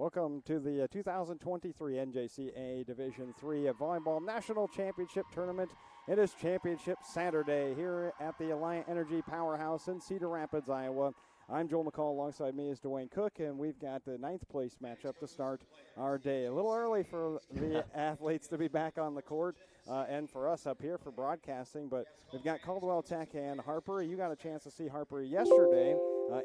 Welcome to the 2023 NJCAA Division III Volleyball National Championship Tournament. It is Championship Saturday here at the Alliant Energy Powerhouse in Cedar Rapids, Iowa. I'm Joel McCall. Alongside me is Dwayne Cook, and we've got the 9th place matchup to start our day. A little early for the athletes to be back on the court and for us up here for broadcasting, but we've got Caldwell Tech and Harper. You got a chance to see Harper yesterday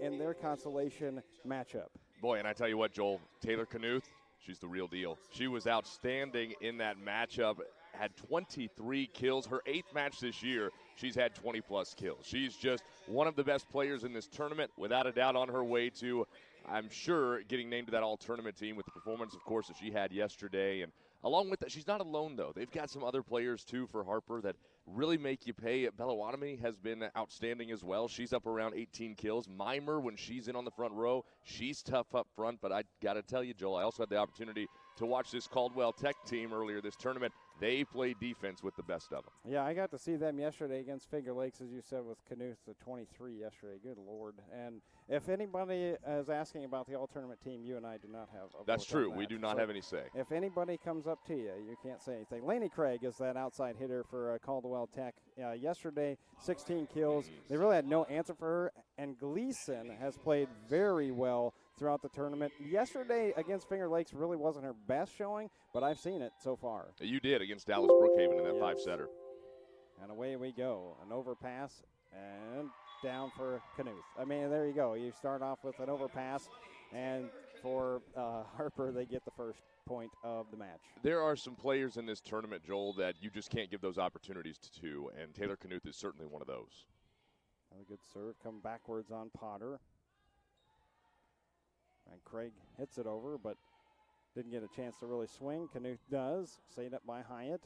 in their consolation matchup. Boy, and I tell you what, Joel, Taylor Knuth, she's the real deal. She was outstanding in that matchup, had 23 kills. Her 8th match this year, she's had 20-plus kills. She's just one of the best players in this tournament, without a doubt on her way to, I'm sure, getting named to that all-tournament team with the performance, of course, that she had yesterday. And along with that, she's not alone, though. They've got some other players, too, for Harper that really make you pay. Belawatomi has been outstanding as well. She's up around 18 kills. Mimer, when she's in on the front row, she's tough up front. But I got to tell you, Joel, I also had the opportunity to watch this Caldwell Tech team earlier this tournament. They play defense with the best of them. Yeah, I got to see them yesterday against Finger Lakes, as you said, with Knuth, the 23 yesterday. Good Lord. And if anybody is asking about the all-tournament team, you and I do not have a vote. That's true. On that. We do not have any say. If anybody comes up to you, you can't say anything. Laney Craig is that outside hitter for Caldwell Tech. Yesterday, 16 kills. They really had no answer for her. And Gleason has played very well throughout the tournament. Yesterday against Finger Lakes really wasn't her best showing, but I've seen it so far. You did against Dallas Brookhaven in that 5-setter. And away we go. An overpass and down for Knuth. I mean, there you go. You start off with an overpass, and for Harper, they get the first point of the match. There are some players in this tournament, Joel, that you just can't give those opportunities to, and Taylor Knuth is certainly one of those. Another good serve. Come backwards on Potter. And Craig hits it over, but didn't get a chance to really swing. Knuth does. Saved up by Hyatt.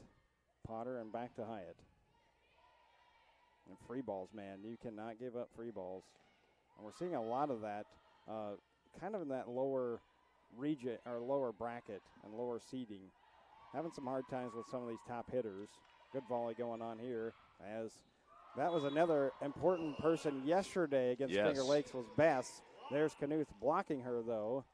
Potter and back to Hyatt. And free balls, man. You cannot give up free balls. And we're seeing a lot of that kind of in that lower region or lower bracket and lower seeding. Having some hard times with some of these top hitters. Good volley going on here, as that was another important person yesterday against Finger Lakes was Bess. There's Knuth blocking her, though,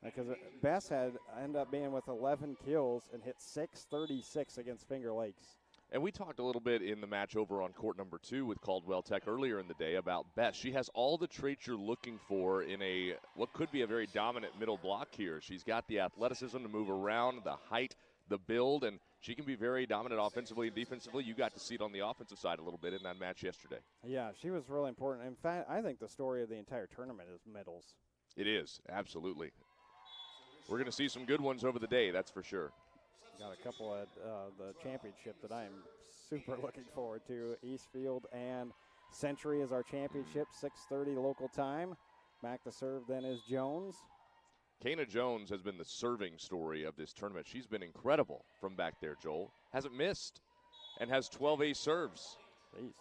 because Bess had ended up being with 11 kills and hit 636 against Finger Lakes. And we talked a little bit in the match over on court number 2 with Caldwell Tech earlier in the day about Bess. She has all the traits you're looking for in a what could be a very dominant middle block here. She's got the athleticism to move around, the height, the build, and she can be very dominant offensively and defensively. You got to see it on the offensive side a little bit in that match yesterday. Yeah, she was really important. In fact, I think the story of the entire tournament is middles. It is, absolutely. We're going to see some good ones over the day, that's for sure. Got a couple at the championship that I'm super looking forward to. Eastfield and Century is our championship, 6:30 local time. Back to serve then is Jones. Kana Jones has been the serving story of this tournament. She's been incredible from back there, Joel. Hasn't missed and has 12 ace serves. Jeez.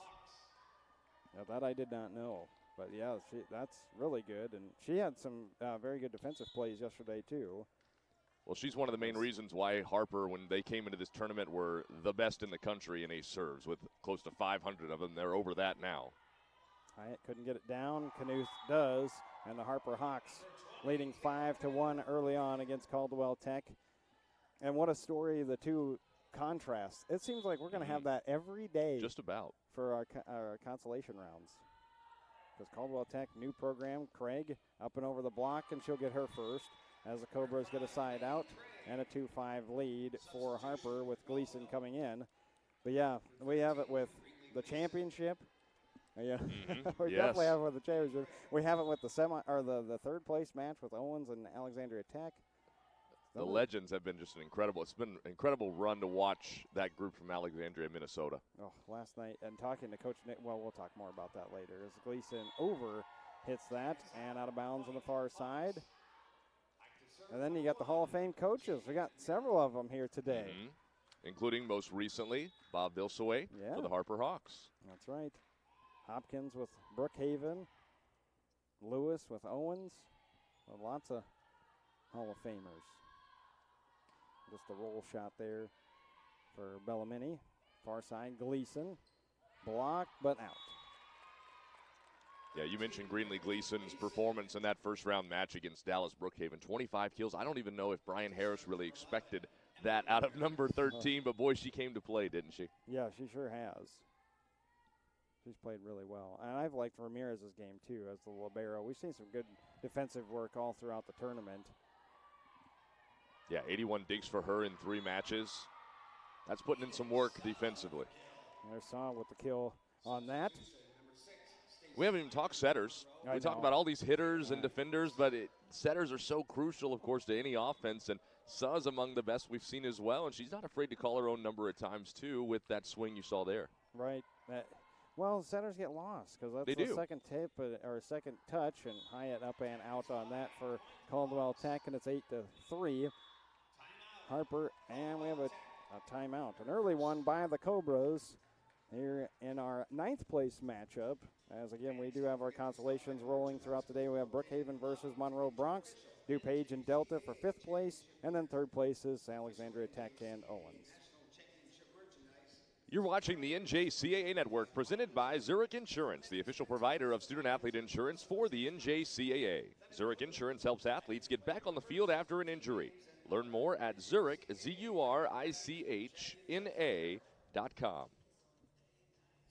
Now that I did not know. But, yeah, that's really good. And she had some very good defensive plays yesterday, too. Well, she's one of the main reasons why Harper, when they came into this tournament, were the best in the country in ace serves with close to 500 of them. They're over that now. Hyatt couldn't get it down. Knuth does. And the Harper Hawks leading 5-1 early on against Caldwell Tech. And what a story, the two contrasts. It seems like we're going to have that every day. Just about. For our consolation rounds. Because Caldwell Tech, new program, Craig up and over the block, and she'll get her first as the Cobras get a side out and a 2-5 lead for Harper with Gleason coming in. But, yeah, we have it with the championship. Yeah, we definitely have it with the championship. We have it with the the third place match with Owens and Alexandria Tech. The Legends have been just it's been an incredible run to watch that group from Alexandria, Minnesota. Oh, last night, and talking to Coach Nick, well, we'll talk more about that later, as Gleason over hits that and out of bounds on the far side. And then you got the Hall of Fame coaches. We got several of them here today. Including most recently Bob Vilsaway for the Harper Hawks. That's right. Hopkins with Brookhaven. Lewis with Owens. Well, lots of Hall of Famers. Just a roll shot there for Bellamini. Far side, Gleason. Blocked, but out. Yeah, you mentioned Greenlee Gleason's performance in that first-round match against Dallas Brookhaven. 25 kills. I don't even know if Brian Harris really expected that out of number 13, but boy, she came to play, didn't she? Yeah, she sure has. She's played really well. And I've liked Ramirez's game, too, as the libero. We've seen some good defensive work all throughout the tournament. Yeah, 81 digs for her in 3 matches. That's putting in some work defensively. There's Saw with the kill on that. We haven't even talked setters. We talk about all these hitters and defenders, but setters are so crucial, of course, to any offense. And Saw's among the best we've seen as well, and she's not afraid to call her own number at times, too, with that swing you saw there. Right. Well, setters get lost because that's the second tip or second touch, and Hyatt up and out on that for Caldwell Tech, and it's 8-3. Harper, and we have a timeout. An early one by the Cobras here in our 9th place matchup. As again, we do have our consolations rolling throughout the day. We have Brookhaven versus Monroe Bronx, DuPage and Delta for 5th place, and then 3rd place is Alexandria Tech and Owens. You're watching the NJCAA Network presented by Zurich Insurance, the official provider of student-athlete insurance for the NJCAA. Zurich Insurance helps athletes get back on the field after an injury. Learn more at Zurich, ZURICHNA.com.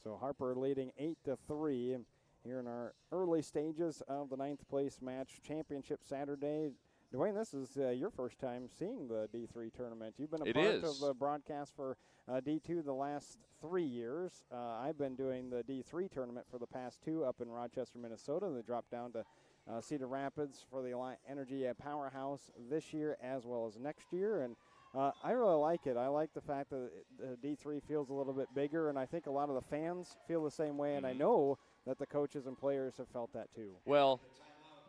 So Harper leading 8-3 here in our early stages of the 9th place match championship Saturday. Dwayne, this is your first time seeing the D3 tournament. You've been a part of the broadcast for D2 the last 3 years. I've been doing the D3 tournament for the past 2 up in Rochester, Minnesota. They dropped down to Cedar Rapids for the Energy Powerhouse this year as well as next year. And I really like it. I like the fact that D3 feels a little bit bigger, and I think a lot of the fans feel the same way, and I know that the coaches and players have felt that too. Well,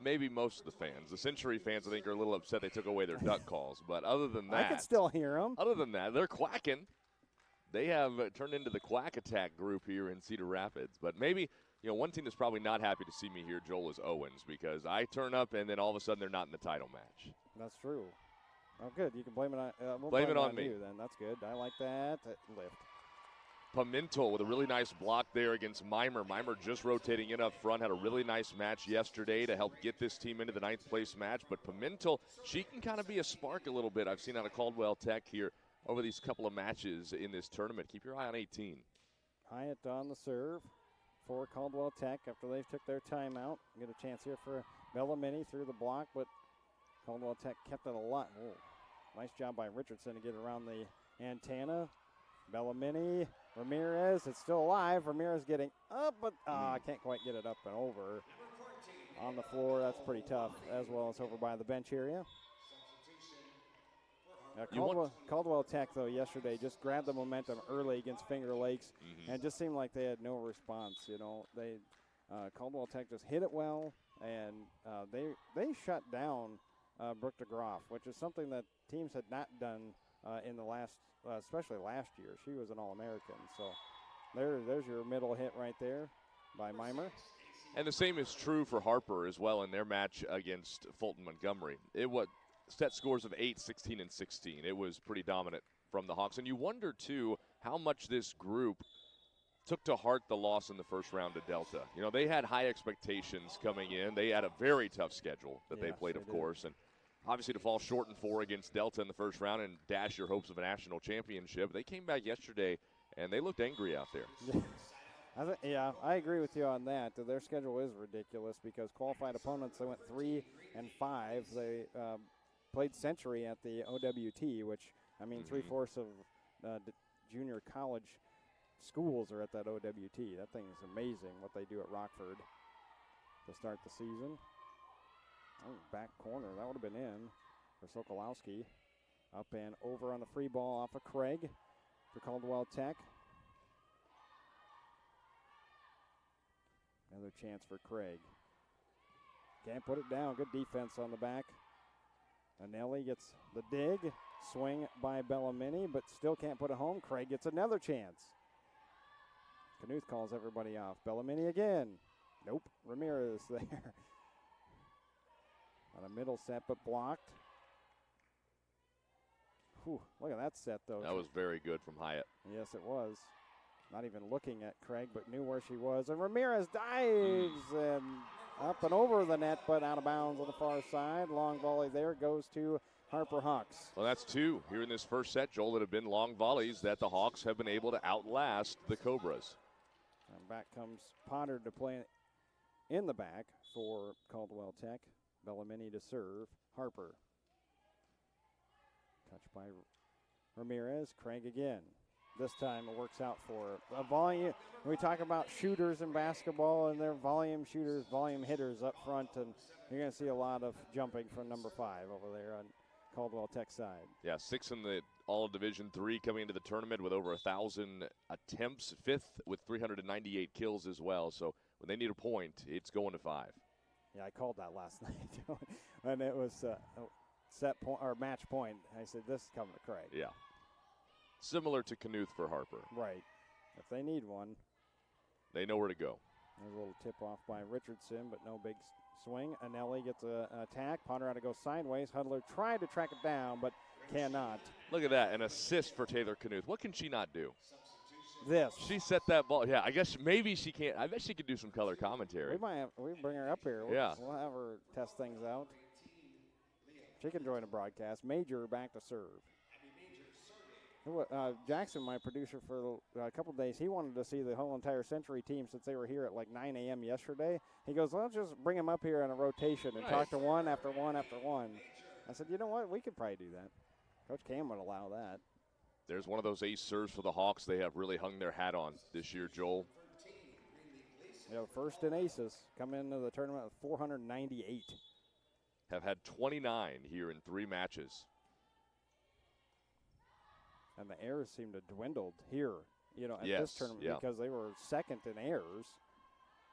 maybe most of the fans. The Century fans, I think, are a little upset they took away their duck calls. But other than that, I can still hear them. Other than that, they're quacking. They have turned into the Quack Attack group here in Cedar Rapids. But maybe, one team that's probably not happy to see me here, Joel, is Owens, because I turn up and then all of a sudden they're not in the title match. That's true. Oh, good. You can blame it on blame it on me. You, then. That's good. I like that. Lift. Pimentel with a really nice block there against Mimer. Mimer just rotating in up front. Had a really nice match yesterday to help get this team into the 9th place match. But Pimentel, she can kind of be a spark a little bit. I've seen out of Caldwell Tech here over these couple of matches in this tournament. Keep your eye on 18. Hyatt on the serve for Caldwell Tech after they took their timeout. Get a chance here for Bellamini through the block, but Caldwell Tech kept it a lot. Oh, nice job by Richardson to get around the antenna. Bellamini, Ramirez, it's still alive. Ramirez getting up, but can't quite get it up and over. On the floor, that's pretty tough, as well as over by the bench area. Caldwell Tech, though, yesterday just grabbed the momentum early against Finger Lakes, and it just seemed like they had no response. Caldwell Tech just hit it well, and they shut down Brooke DeGroff, which is something that teams had not done in the last, especially last year. She was an All-American, so there's your middle hit right there by Mimer. And the same is true for Harper as well in their match against Fulton Montgomery. It was set scores of 8, 16, and 16. It was pretty dominant from the Hawks. And you wonder, too, how much this group took to heart the loss in the first round to Delta. They had high expectations coming in. They had a very tough schedule that they played, of course. And obviously to fall short in 4 against Delta in the first round and dash your hopes of a national championship. They came back yesterday, and they looked angry out there. I agree with you on that. Their schedule is ridiculous because qualified opponents, they went 3 and 5. They played Century at the OWT, which, 3/4 of junior college schools are at that OWT. That thing is amazing what they do at Rockford to start the season. Oh, back corner. That would have been in for Sokolowski. Up and over on the free ball off of Craig for Caldwell Tech. Another chance for Craig. Can't put it down. Good defense on the back. Anelli gets the dig. Swing by Bellamini, but still can't put it home. Craig gets another chance. Knuth calls everybody off. Bellamini again. Nope. Ramirez there. On a middle set, but blocked. Whew, look at that set, though. That was very good from Hyatt. Yes, it was. not even looking at Craig, but knew where she was. And Ramirez dives and up and over the net, but out of bounds on the far side. Long volley there goes to Harper Hawks. Well, that's two here in this first set, Joel, that have been long volleys that the Hawks have been able to outlast the Cobras. And back comes Potter to play in the back for Caldwell Tech. Bellamini to serve. Harper. Touched by Ramirez. Craig again. This time it works out for a volume. We talk about shooters in basketball, and they're volume shooters, volume hitters up front, and you're going to see a lot of jumping from number 5 over there on Caldwell Tech side. Yeah, 6 in the all of Division III coming into the tournament with over 1,000 attempts, 5th with 398 kills as well. So when they need a point, it's going to 5. Yeah, I called that last night, and it was set point or match point. I said, this is coming to Craig. Yeah. Similar to Knuth for Harper. Right. If they need one, they know where to go. There's a little tip off by Richardson, but no big swing. Anelli gets an attack. Potter had to go sideways. Huddler tried to track it down, but cannot. Look at that, an assist for Taylor Knuth. What can she not do? This. She set that ball. Yeah, I guess maybe she can't. I bet she could do some color commentary. We bring her up here. Yeah. We'll have her test things out. She can join the broadcast. Major back to serve. Jackson, my producer for a couple of days, he wanted to see the whole entire Century team since they were here at like 9 a.m. yesterday. He goes, well, let's just bring them up here in a rotation and talk to one after one after one. I said, you know what? We could probably do that. Coach Cam would allow that. There's one of those ace serves for the Hawks they have really hung their hat on this year, Joel. First in aces, come into the tournament with 498. Have had 29 here in 3 matches. And the errors seem to dwindled here, at this tournament because they were second in errors.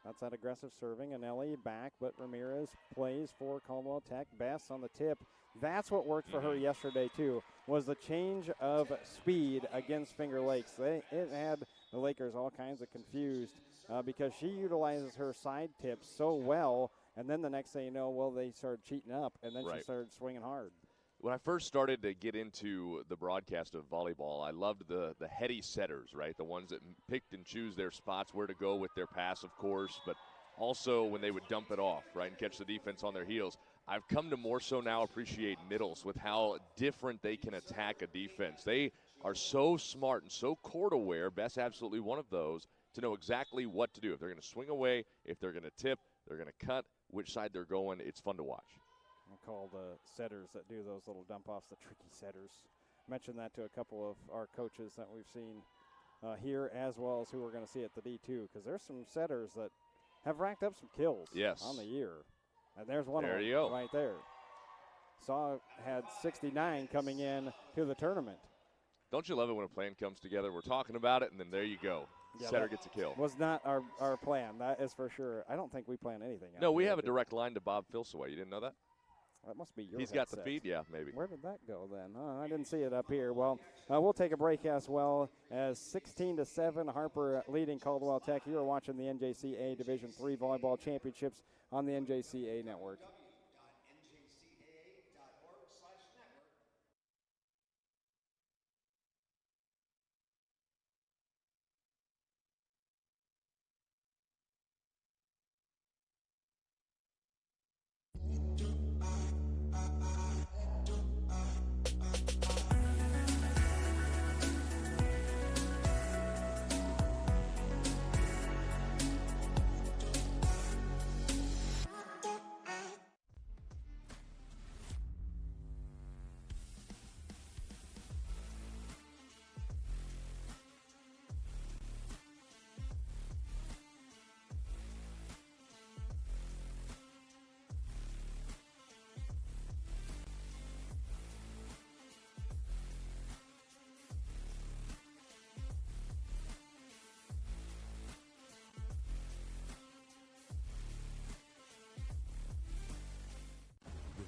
That's that aggressive serving. Anelli back, but Ramirez plays for Caldwell Tech. Bess on the tip. That's what worked for her yesterday, too, was the change of speed against Finger Lakes. It had the Lakers all kinds of confused because she utilizes her side tips so well, and then the next thing you know, they started cheating up, and then she started swinging hard. When I first started to get into the broadcast of volleyball, I loved the heady setters, right? The ones that picked and choose their spots, where to go with their pass, of course, but also when they would dump it off, right, and catch the defense on their heels. I've come to more so now appreciate middles with how different they can attack a defense. They are so smart and so court aware, Bess absolutely one of those, to know exactly what to do. If they're going to swing away, if they're going to tip, they're going to cut, which side they're going, it's fun to watch. I call the setters that do those little dump-offs the tricky setters. Mentioned that to a couple of our coaches that we've seen here, as well as who we're going to see at the D2, because there's some setters that have racked up some kills on the year. And there's one of them right there. Saw had 69 coming in to the tournament. Don't you love it when a plan comes together? We're talking about it, and then there you go. Yeah, setter gets a kill. Was not our plan, that is for sure. I don't think we plan anything. No, we have a direct line to Bob Filsaway. You didn't know that? That must be your He's headset. got the feed, yeah, maybe. Where did that go then? Oh, I didn't see it up here. Well, we'll take a break as well as 16-7, Harper leading Caldwell Tech. You are watching the NJCAA Division III Volleyball Championships on the NJCAA Network.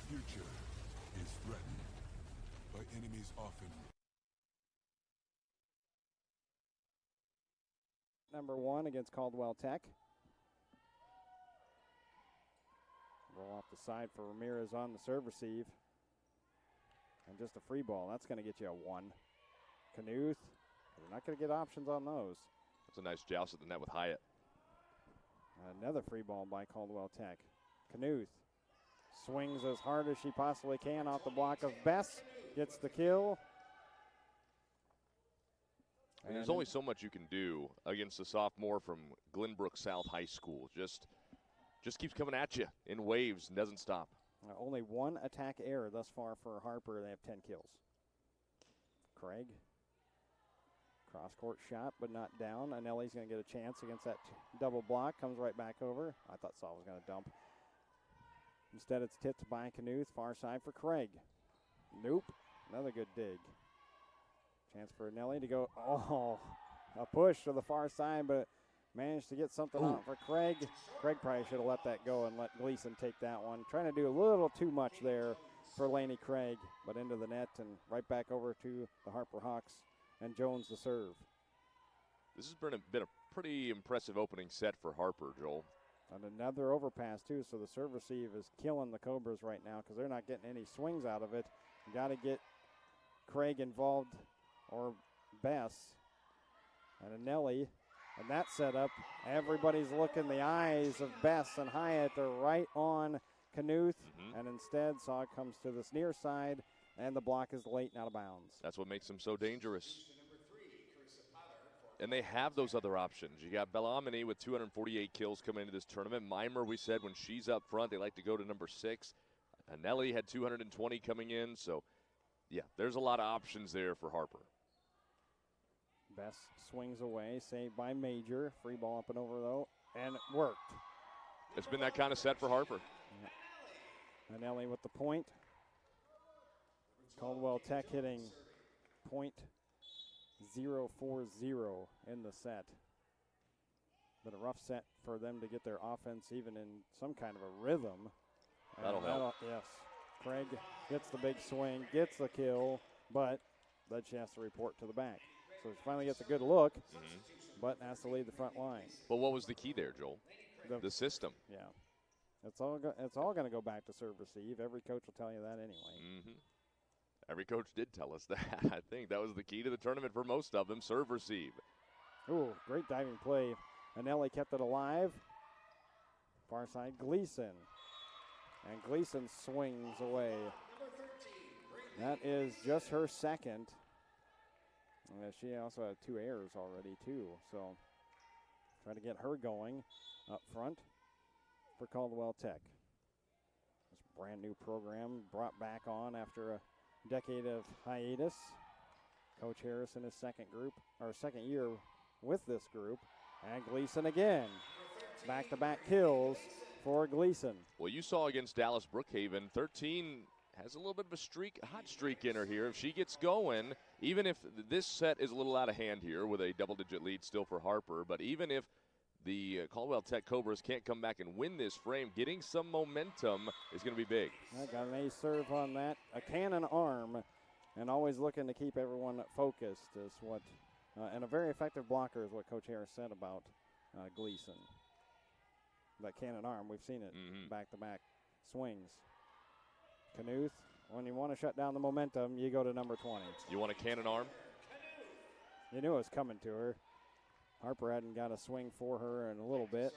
Future is threatened by enemies often. Number 1 against Caldwell Tech. Roll off the side for Ramirez on the serve receive. And just a free ball. That's going to get you a 1. Knuth, they're not going to get options on those. a nice joust at the net with Hyatt. Another free ball by Caldwell Tech. Knuth swings as hard as she possibly can off the block of Bess. Gets the kill. And there's only so much you can do against a sophomore from Glenbrook South High School. Just keeps coming at you in waves and doesn't stop. Only one attack error thus far for Harper. They have 10 kills. Craig. Cross-court shot, but not down. Anelli's going to get a chance against that double block. Comes right back over. I thought Saul was going to dump. Instead, it's tipped by Knuth. Far side for Craig. Nope. Another good dig. Chance for Anelli to go. Oh, a push to the far side, but managed to get something on for Craig. Craig probably should have let that go and let Gleason take that one. Trying to do a little too much there for Laney Craig, but into the net and right back over to the Harper Hawks. And Jones the serve. This has been a pretty impressive opening set for Harper, Joel. And another overpass, too, so the serve receive is killing the Cobras right now because they're not getting any swings out of it. You got to get Craig involved or Bess and Anelli. And that setup, everybody's looking. The eyes of Bess and Hyatt are right on Knuth. And instead, Saw comes to this near side. And the block is late and out of bounds. That's what makes them so dangerous. And they have those other options. You got Bellamini with 248 kills coming into this tournament. Mimer, we said, when she's up front, they like to go to number 6. Anelli had 220 coming in. So, yeah, there's a lot of options there for Harper. Bess swings away, saved by Major. Free ball up and over, though, and it worked. It's been that kind of set for Harper. Yeah. Anelli with the point. Caldwell Tech hitting .040 in the set. But a rough set for them to get their offense even in some kind of a rhythm. That'll help. Yes. Craig gets the big swing, gets the kill, but then she has to report to the back. So she finally gets a good look, but has to lead the front line. Well, what was the key there, Joel? The system. Yeah. It's all going to go back to serve receive. Every coach will tell you that anyway. Every coach did tell us that. I think that was the key to the tournament for most of them, serve receive. Ooh, great diving play. Anelli kept it alive. Far side, Gleason. And Gleason swings away. That is just her second. She also had 2 errors already, too. So try to get her going up front for Caldwell Tech. This brand new program brought back on after a decade of hiatus. Coach Harris in his second year with this group. And Gleason again. Back-to-back kills for Gleason. Well, you saw against Dallas Brookhaven, 13 has a little bit of a hot streak in her here. If she gets going, even if this set is a little out of hand here with a double-digit lead still for Harper, but even if the Caldwell Tech Cobras can't come back and win this frame, getting some momentum is going to be big. I got an ace serve on that. A cannon arm, and always looking to keep everyone focused is what, and a very effective blocker is what Coach Harris said about Gleason. That cannon arm, we've seen it back-to-back swings. Knuth, when you want to shut down the momentum, you go to number 20. You want a cannon arm? You knew it was coming to her. Harper hadn't got a swing for her in a little bit.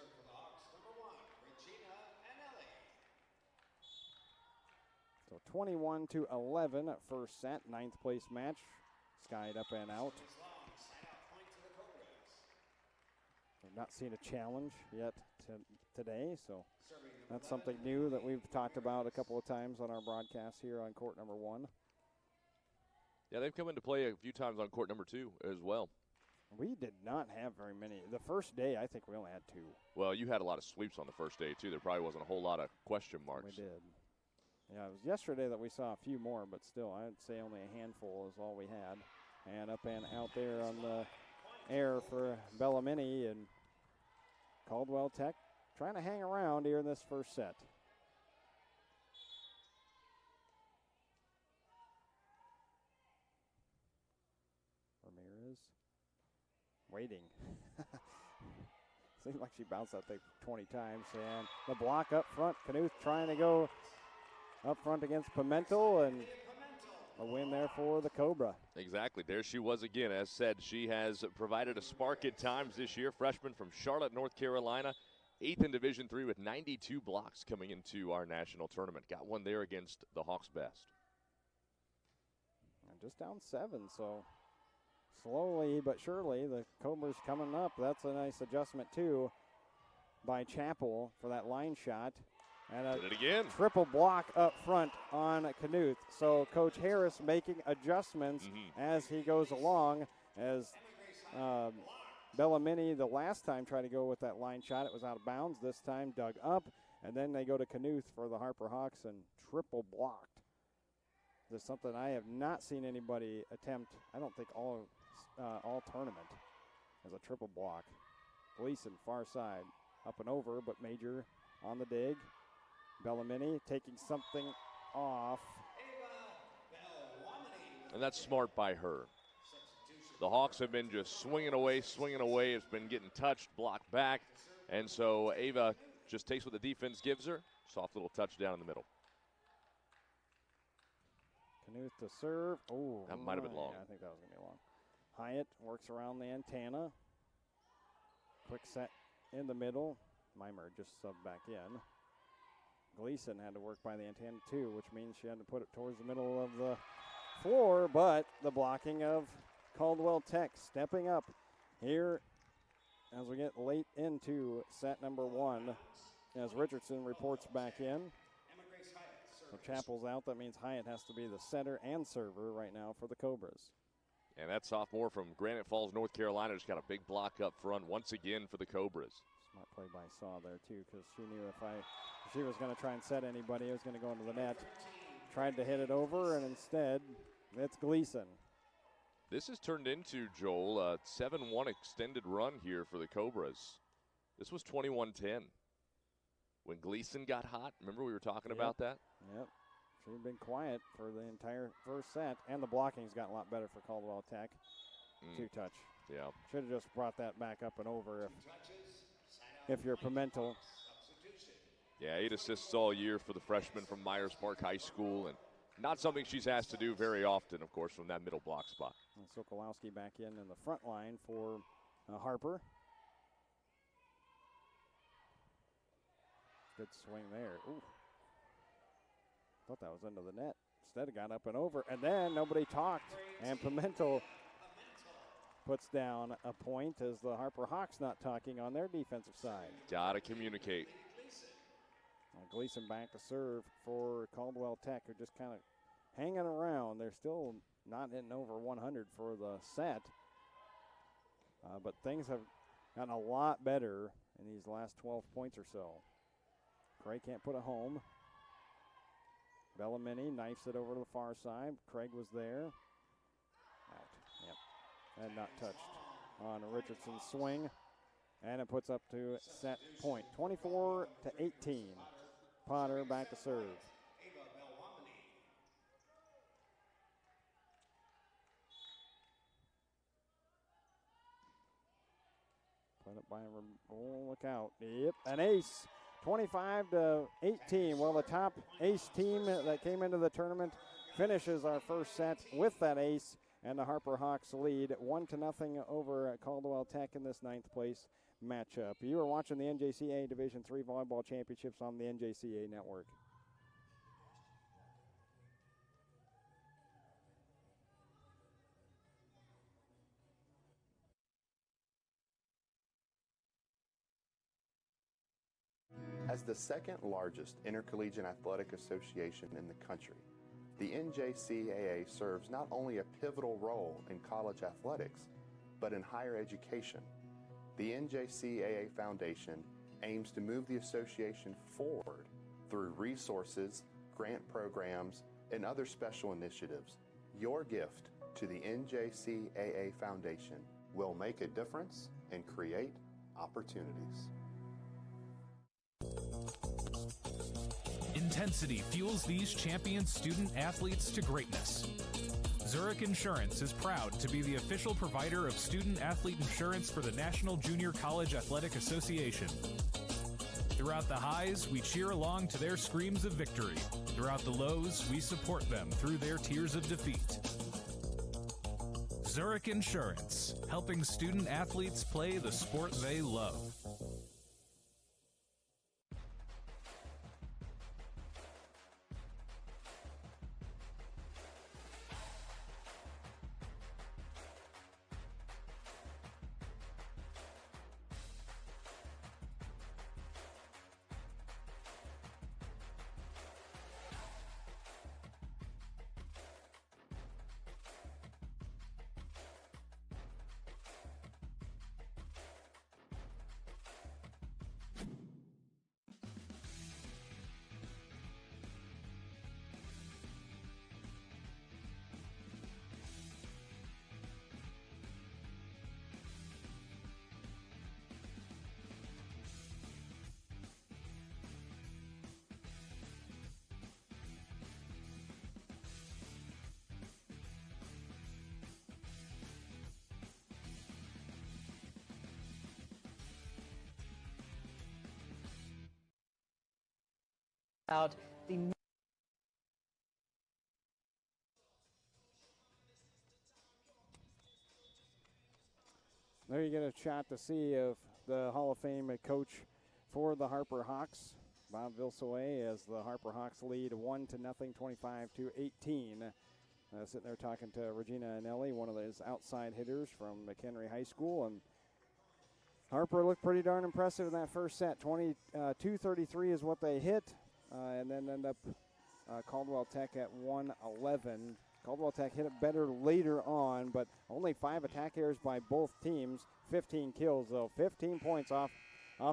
So 21-11 at first set, 9th place match. Skied up and out. We've not seen a challenge yet today, so that's something new that we've talked about a couple of times on our broadcast here on court number 1. Yeah, they've come into play a few times on court number 2 as well. We did not have very many. The first day, I think we only had 2. Well, you had a lot of sweeps on the first day, too. There probably wasn't a whole lot of question marks. We did. Yeah, it was yesterday that we saw a few more, but still, I'd say only a handful is all we had. And up and out there on the air for Bellamini, and Caldwell Tech trying to hang around here in this first set. Ramirez waiting. Seems like she bounced that thing 20 times. And the block up front. Knuth trying to go up front against Pimentel. And a win there for the Cobra. Exactly. There she was again. As said, she has provided a spark at times this year. Freshman from Charlotte, North Carolina. 8th in Division III with 92 blocks coming into our national tournament. Got one there against the Hawks' best. And just down 7, so slowly but surely the Cobra's coming up. That's a nice adjustment too by Chappell for that line shot. And a did it again. Triple block up front on Knuth. So Coach Harris making adjustments as he goes along, as Bellamini the last time tried to go with that line shot. It was out of bounds. This time dug up, and then they go to Knuth for the Harper Hawks and triple blocked. This is something I have not seen anybody attempt, I don't think all tournament, as a triple block. Gleason far side, up and over, but Major on the dig. Bellamini taking something off. And that's smart by her. The Hawks have been just swinging away. It's been getting touched, blocked back. And so Ava just takes what the defense gives her. Soft little touchdown in the middle. Knuth to serve. Oh, that might have been long. Yeah, I think that was going to be long. Hyatt works around the antenna. Quick set in the middle. Mimer just subbed back in. Gleason had to work by the antenna too, which means she had to put it towards the middle of the floor, but the blocking of Caldwell Tech stepping up here as we get late into set number 1, as Richardson reports back in. So Chappell's out. That means Hyatt has to be the setter and server right now for the Cobras. And that sophomore from Granite Falls, North Carolina, just got a big block up front once again for the Cobras. Smart play by Saw there too, because she knew if she was going to try and set anybody, it was going to go into the net. Tried to hit it over, and instead, it's Gleason. This has turned into, Joel, a 7-1 extended run here for the Cobras. This was 21-10. When Gleason got hot, remember we were talking about that? Yep. She'd been quiet for the entire first set, and the blocking's gotten a lot better for Caldwell Tech. 2-touch. Yeah. Should have just brought that back up and over if you're Pimentel. Yeah, 8 assists all year for the freshman from Myers Park High School, and not something she's asked to do very often, of course, from that middle block spot. And Sokolowski back in the front line for Harper. Good swing there. Ooh. Thought that was into the net. Instead it got up and over, and then nobody talked, and Pimentel puts down a point as the Harper Hawks not talking on their defensive side. Gotta communicate. Gleason back to serve for Caldwell Tech, who just kind of hanging around. They're still not hitting over 100 for the set, but things have gotten a lot better in these last 12 points or so. Craig can't put it home. Bellamini knifes it over to the far side. Craig was there. Out. Yep. And not touched on Richardson's swing. And it puts up to set point. 24-18. Potter back to serve. Put it by, oh, look out. Yep, an ace. 25-18. Well, the top ace team that came into the tournament finishes our first set with that ace, and the Harper Hawks lead 1-0 over Caldwell Tech in this 9th place matchup. You are watching the NJCAA Division III Volleyball Championships on the NJCAA Network. As the second largest intercollegiate athletic association in the country, the NJCAA serves not only a pivotal role in college athletics, but in higher education. The NJCAA Foundation aims to move the association forward through resources, grant programs, and other special initiatives. Your gift to the NJCAA Foundation will make a difference and create opportunities. Intensity fuels these champion student athletes to greatness. Zurich Insurance is proud to be the official provider of student athlete insurance for the National Junior College Athletic Association. Throughout the highs, we cheer along to their screams of victory. Throughout the lows, we support them through their tears of defeat. Zurich Insurance, helping student athletes play the sport they love. Out the There you get a shot to see of the Hall of Fame coach for the Harper Hawks, Bob Vilsoe, as the Harper Hawks lead 1-0, 25-18. Sitting there talking to Regina Anelli, one of those outside hitters from McHenry High School, and Harper looked pretty darn impressive in that first set. 22-33 is what they hit, and then end up Caldwell Tech at 111. Caldwell Tech hit it better later on, but only 5 attack errors by both teams. 15 kills, though. 15 points off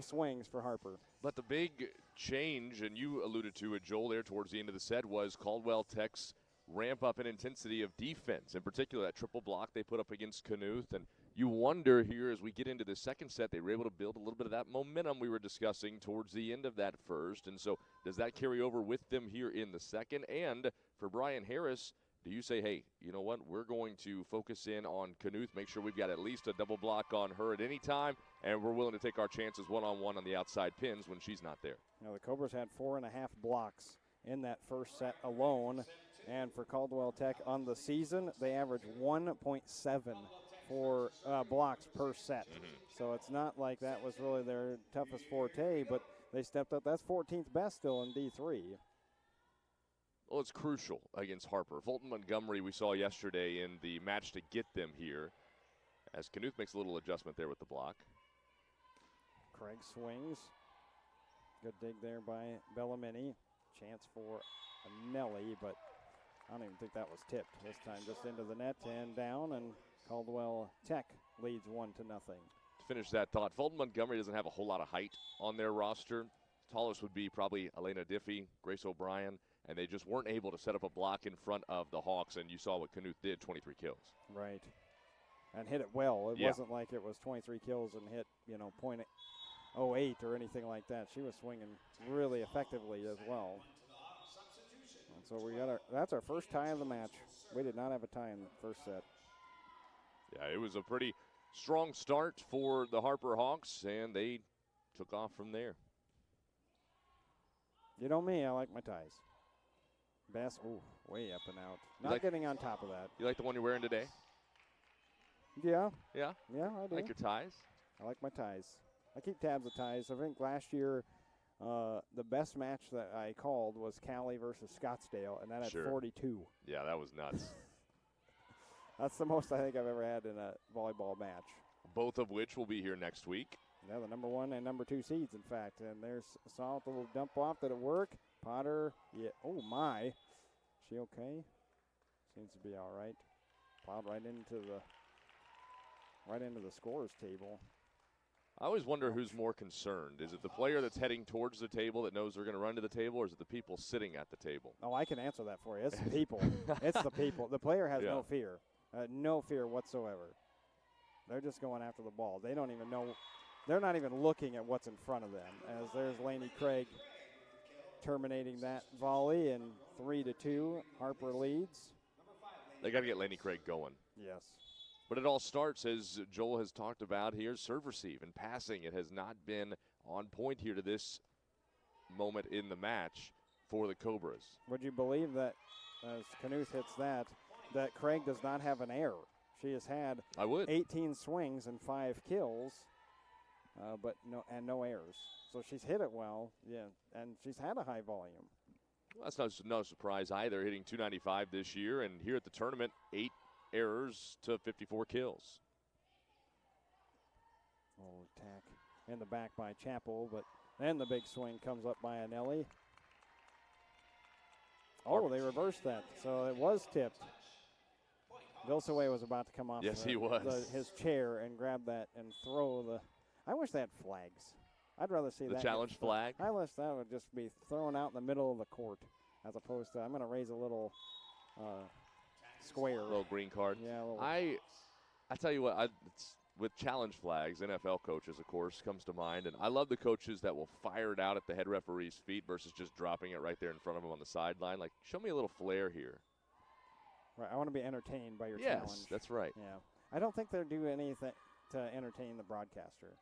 swings for Harper. But the big change, and you alluded to it, Joel, there towards the end of the set, was Caldwell Tech's ramp up in intensity of defense, in particular that triple block they put up against Knuth. And you wonder here as we get into the second set, they were able to build a little bit of that momentum we were discussing towards the end of that first. And so does that carry over with them here in the second? And for Brian Harris, do you say, hey, you know what, we're going to focus in on Knuth, make sure we've got at least a double block on her at any time, and we're willing to take our chances one-on-one on the outside pins when she's not there? Now the Cobras had 4.5 blocks in that first set alone. And for Caldwell Tech on the season, they average 1.7 for blocks per set. So it's not like that was really their toughest forte, but they stepped up. That's 14th best still in D3. Well, it's crucial against Harper. Fulton Montgomery we saw yesterday in the match to get them here, as Knuth makes a little adjustment there with the block. Craig swings. Good dig there by Bellamini. Chance for Nelly, but I don't even think that was tipped this time. Just into the net and down, and Caldwell Tech leads 1-0. To finish that thought, Fulton Montgomery doesn't have a whole lot of height on their roster. Tallest would be probably Elena Diffie, Grace O'Brien, and they just weren't able to set up a block in front of the Hawks, and you saw what Knuth did, 23 kills. Right. And hit it well. It wasn't like it was 23 kills and hit, .08 or anything like that. She was swinging really effectively as well. And so that's our first tie of the match. We did not have a tie in the first set. Yeah, it was a pretty strong start for the Harper Hawks, and they took off from there. You know me, I like my ties. Bass, way up and out. Not getting on top of that. You like the one you're wearing today? Yeah. Yeah? Yeah, I do. Like your ties? I like my ties. I keep tabs of ties. I think last year the best match that I called was Cali versus Scottsdale, and that had 42. Yeah, that was nuts. That's the most I think I've ever had in a volleyball match. Both of which will be here next week. Yeah, the number 1 and number 2 seeds, in fact. And there's Saul, the little dump off. Did it work? Potter, yeah. Oh, my. She okay? Seems to be all right. Plowed right into the scorer's table. I always wonder who's more concerned. Is it the player that's heading towards the table that knows they're going to run to the table, or is it the people sitting at the table? Oh, I can answer that for you. It's the people. It's the people. The player has no fear. No fear whatsoever. They're just going after the ball. They don't even know. They're not even looking at what's in front of them. As there's Lainey Craig terminating that volley, and 3-2. Harper leads. They got to get Lainey Craig going. Yes. But it all starts, as Joel has talked about here, serve receive and passing. It has not been on point here to this moment in the match for the Cobras. Would you believe that as Knuth hits that Craig does not have an error? She has had 18 swings and 5 kills, but no errors. So she's hit it well, and she's had a high volume. Well, that's no surprise either, hitting .295 this year, and here at the tournament, 8 errors to 54 kills. Oh, attack in the back by Chappell, but then the big swing comes up by Anelli. Oh, they reversed that, so it was tipped. Vilsaway was about to come off he was. His chair and grab that and throw the – I wish they had flags. I'd rather see the that. Challenge flag? I wish that would just be thrown out in the middle of the court as opposed to I'm going to raise a little square. A little green card. Yeah, a little. I tell you what, with challenge flags, NFL coaches, of course, comes to mind. And I love the coaches that will fire it out at the head referee's feet versus just dropping it right there in front of him on the sideline. Like, show me a little flair here. Right, I want to be entertained by your challenge. Yes, that's right. Yeah. I don't think they're doing anything to entertain the broadcaster.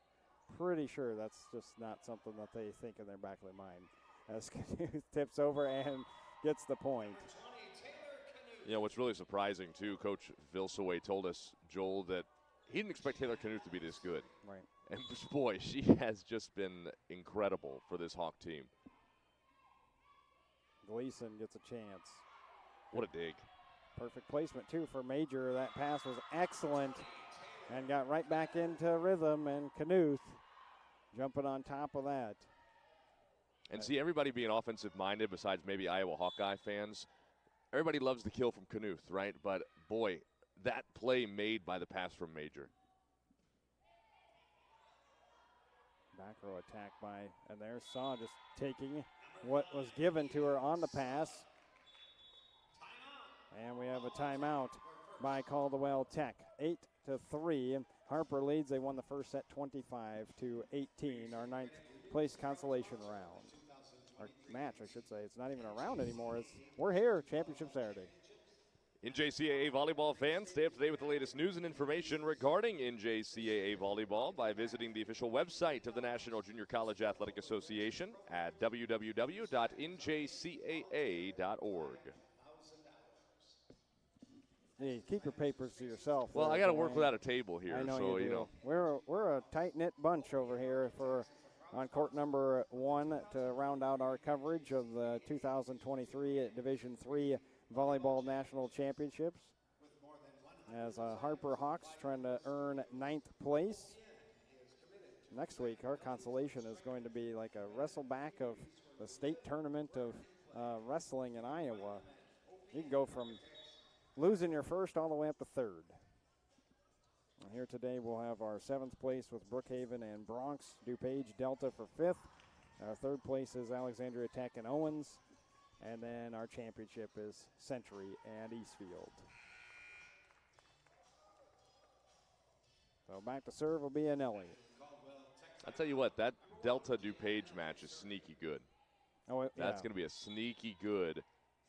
Pretty sure that's just not something that they think in their back of their mind. As Knuth tips over and gets the point. You know, what's really surprising, too, Coach Vilsaway told us, Joel, that he didn't expect Taylor Knuth to be this good. Right. And, boy, she has just been incredible for this Hawk team. Gleason gets a chance. What a dig. Perfect placement, too, for Major. That pass was excellent and got right back into rhythm, and Knuth jumping on top of that. And see, everybody being offensive-minded besides maybe Iowa Hawkeye fans, everybody loves the kill from Knuth, right? But, boy, that play made by the pass from Major. Back row attack by, and there's Saw just taking what was given to her on the pass. And we have a timeout by Caldwell Tech. 8-3. Harper leads. They won the first set 25-18. Our 9th place consolation round. Our match, I should say. It's not even a round anymore. We're here. Championship Saturday. NJCAA volleyball fans, stay up to date with the latest news and information regarding NJCAA volleyball by visiting the official website of the National Junior College Athletic Association at www.njcaa.org. Hey, keep your papers to yourself. Well, I got to work without a table here. I know so, you do. We're a tight-knit bunch over here on court number 1 to round out our coverage of the 2023 Division III Volleyball National Championships. As Harper Hawks trying to earn 9th place. Next week, our consolation is going to be like a wrestle back of the state tournament of wrestling in Iowa. You can go from losing your first all the way up to 3rd. And here today we'll have our 7th place with Brookhaven and Bronx. DuPage Delta for 5th. Our 3rd place is Alexandria Tech and Owens. And then our championship is Century and Eastfield. So back to serve will be Anelli. I'll tell you what, that Delta DuPage match is sneaky good. That's going to be a sneaky good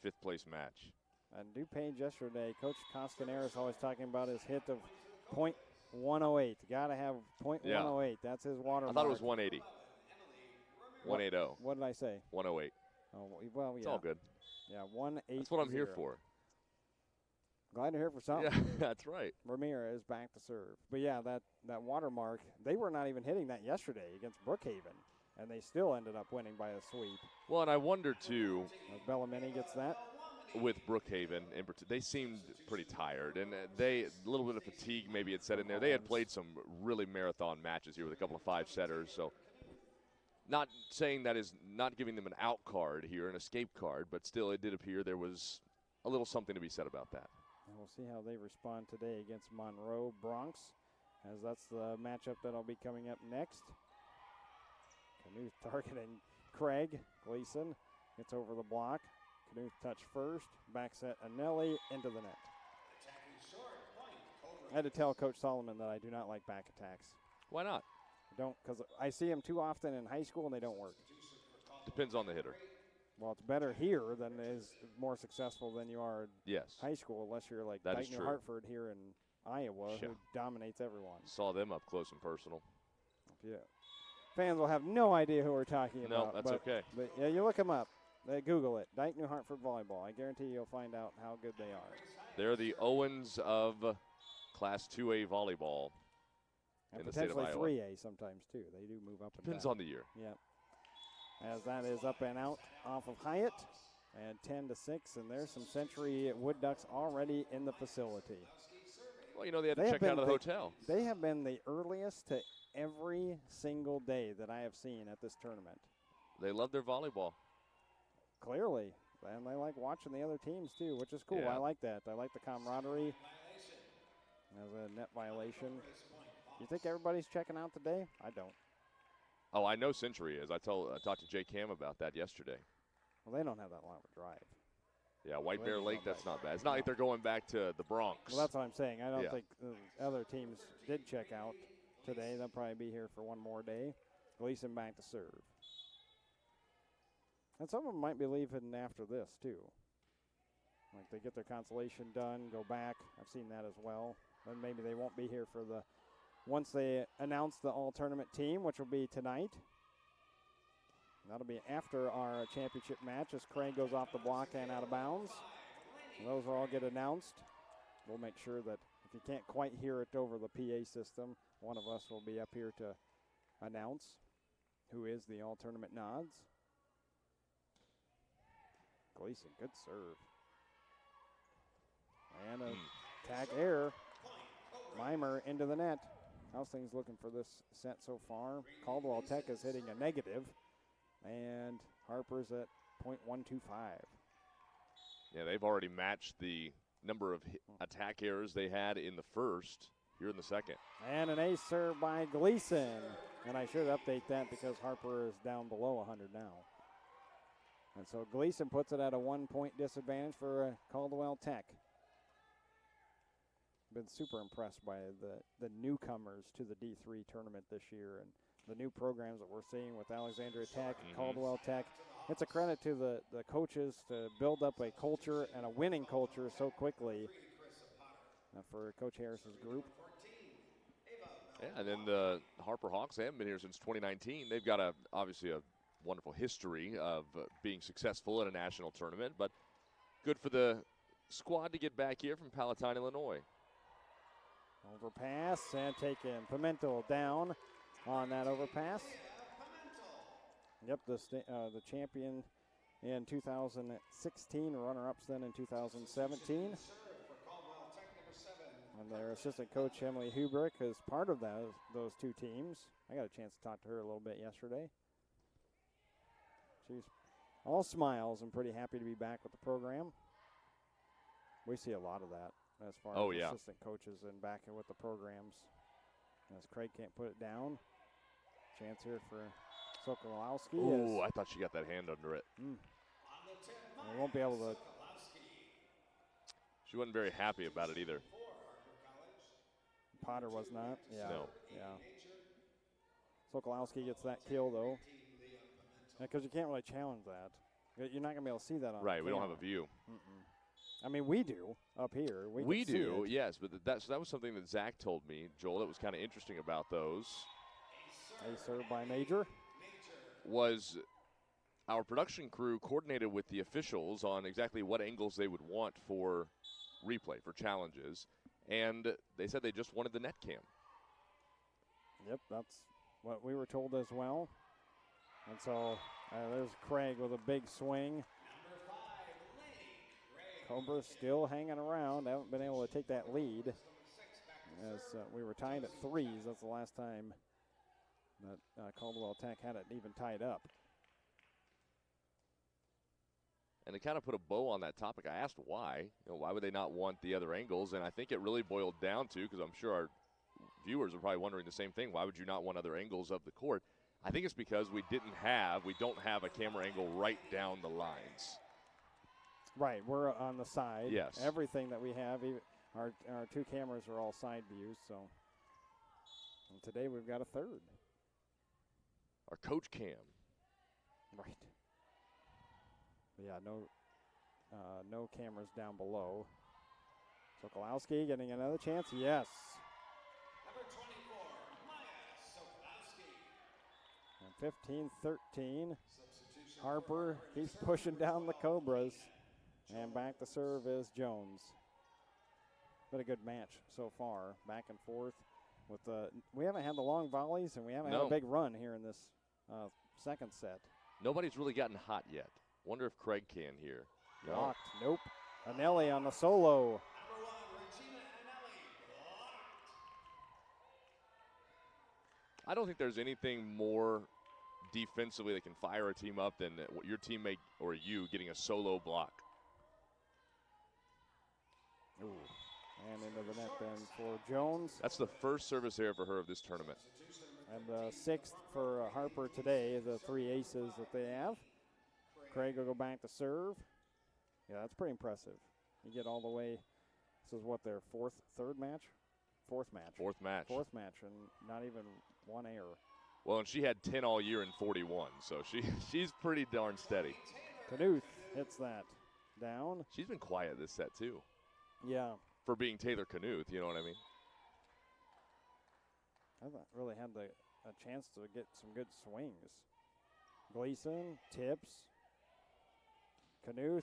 5th place match. And DuPage yesterday, Coach Costanaris always talking about his hit of .108. Got to have .108. Yeah. That's his watermark. I thought it was 180. 180. What did I say? 108. Oh, well, yeah. It's all good. Yeah, 180. That's what I'm here for. Glad to hear for something. Yeah, that's right. Ramirez back to serve. But, yeah, that watermark, they were not even hitting that yesterday against Brookhaven, and they still ended up winning by a sweep. Well, and I wonder, too. Bellamini gets that. With Brookhaven, they seemed pretty tired, and a little bit of fatigue maybe had set in there. They had played some really marathon matches here with a couple of 5-setters, so not saying that is not giving them an out card here, an escape card, but still it did appear there was a little something to be said about that. And we'll see how they respond today against Monroe Bronx, as that's the matchup that'll be coming up next. Knuth targeting Craig. Gleason gets over the block. Knuth touch first, back set Anelli into the net. I had to tell Coach Solomon that I do not like back attacks. Why not? Because I see them too often in high school and they don't work. Depends on the hitter. Well, it's better here than is more successful than you are in high school, unless you're like Dayton or Hartford here in Iowa, who dominates everyone. Saw them up close and personal. Yeah. fans will have no idea who we're talking No, about. that's okay. But yeah, you look them up. Google it. Dyke New Hartford Volleyball. I guarantee you'll find out how good they are. They're the Owens of Class 2A volleyball And in the state of potentially Iowa. 3A sometimes, too. They do move up and Depends down. on the year. Yep. As that is up and out off of Hyatt. And 10-6. And there's some Century Wood Ducks already in the facility. Well, you know, they had to check out of the hotel. They have been the earliest to every single day that I have seen at this tournament. They love their volleyball. Clearly. And they like watching the other teams, too, which is cool. Yeah. I like that. I like the camaraderie. As a net violation. You think everybody's checking out today? I don't. Oh, I know Century is. I talked to Jay Cam about that yesterday. Well, they don't have that long of a drive. Yeah, White Well, Bear they Lake, don't that's bite. not bad. It's not like they're going back to the Bronx. Well, that's what I'm saying. I don't Yeah. think other teams did check out today. They'll probably be here for one more day. Gleason back to serve. And some of them might be leaving after this, too. Like they get their consolation done, go back. I've seen that as well. Then maybe they won't be here for the once they announce the all-tournament team, which will be tonight. That'll be after our championship match as Craig goes off the block and out of bounds. And those will all get announced. We'll make sure that if you can't quite hear it over the PA system, one of us will be up here to announce who is the all-tournament nods. Gleason, good serve. And a tag error. Mimer into the net. How's things looking for this set so far? Caldwell Tech is hitting a negative, and Harper's at .125. Yeah, they've already matched the number of attack errors they had in the first here in the second. And an ace serve by Gleason. And I should update that because Harper is down below 100 now. And so Gleason puts it at a 1-point disadvantage for Caldwell Tech. Been super impressed by the newcomers to the D3 tournament this year and the new programs that we're seeing with Alexandria Tech, Caldwell Tech. It's a credit to the coaches to build up a culture and a winning culture so quickly for Coach Harris's group. Yeah, and then the Harper Hawks haven't been here since 2019. They've got obviously a wonderful history of being successful in a national tournament, but good for the squad to get back here from Palatine, Illinois. Overpass and taken. Pimento down on that overpass. Yep, the champion in 2016, runner-ups then in 2017. And their assistant coach, Emily Hubrick, is part of those two teams. I got a chance to talk to her a little bit yesterday. She's all smiles and pretty happy to be back with the program. We see a lot of that as far as assistant coaches and back with the programs. As Craig can't put it down. Chance here for Sokolowski. Oh, I thought she got that hand under it. They won't be able to. She wasn't very happy about it either. Potter was not. Yeah. No. Yeah. Sokolowski gets that kill, though. Because you can't really challenge that. You're not going to be able to see that on Right, camera. we don't have a view. I mean, we do up here. We can see do, it. yes, but that was something that Zach told me, Joel, that was kind of interesting about those. A serve by Major. Was our production crew coordinated with the officials on exactly what angles they would want for replay, for challenges, and they said they just wanted the net cam. Yep, that's what we were told as well. And so there's Craig with a big swing. Cobra still hanging around. Haven't been able to take that lead. As we were tied at threes. That's the last time that Caldwell Tech had it even tied up. And to kind of put a bow on that topic, I asked why. Why would they not want the other angles? And I think it really boiled down to, because I'm sure our viewers are probably wondering the same thing, why would you not want other angles of the court? I think it's because we don't have a camera angle right down the lines. Right, we're on the side. Yes. Everything that we have, even our two cameras are all side views. So and today we've got a third. Our coach cam. Right. Yeah, no cameras down below. Sokolowski getting another chance. Yes. 15-13. Harper keeps pushing down the Cobras. And back to serve is Jones. Been a good match so far, back and forth. With we haven't had the long volleys, and we haven't had a big run here in this second set. Nobody's really gotten hot yet. Wonder if Craig can here. Blocked. Nope. Anelli on the solo. I don't think there's anything more defensively that can fire a team up than your teammate or you getting a solo block. Ooh. And into the net then for Jones. That's the first service error for her of this tournament. And the sixth for Harper today, the 3 aces that they have. Craig will go back to serve. Yeah, that's pretty impressive. You get all the way. This is what, their fourth match, and not even one error. Well, and she had 10 all year and 41, so she's pretty darn steady. Knuth hits that down. She's been quiet this set, too. Yeah. For being Taylor Knuth, you know what I mean? Hasn't really had a chance to get some good swings. Gleason, tips. Knuth.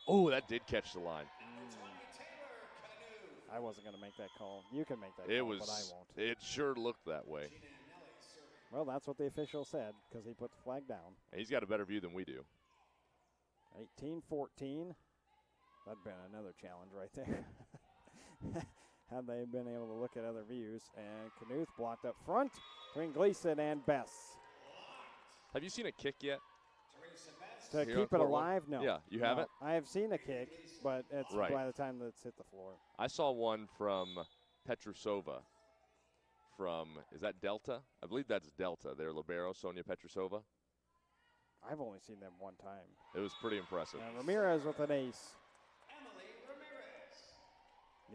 Oh, that did catch the line. I wasn't going to make that call. You can make that call, but I won't. It sure looked that way. Well, that's what the official said because he put the flag down. He's got a better view than we do. 18-14. That'd been another challenge right there. Had they been able to look at other views. And Knuth blocked up front between Gleason and Bess. Have you seen a kick yet? To keep it alive? No. Yeah, you haven't? I have seen a kick, but it's by the time that it's hit the floor. I saw one from Petrusova is that Delta? I believe that's Delta. Their libero, Sonia Petrusova. I've only seen them one time. It was pretty impressive. And Ramirez with an ace.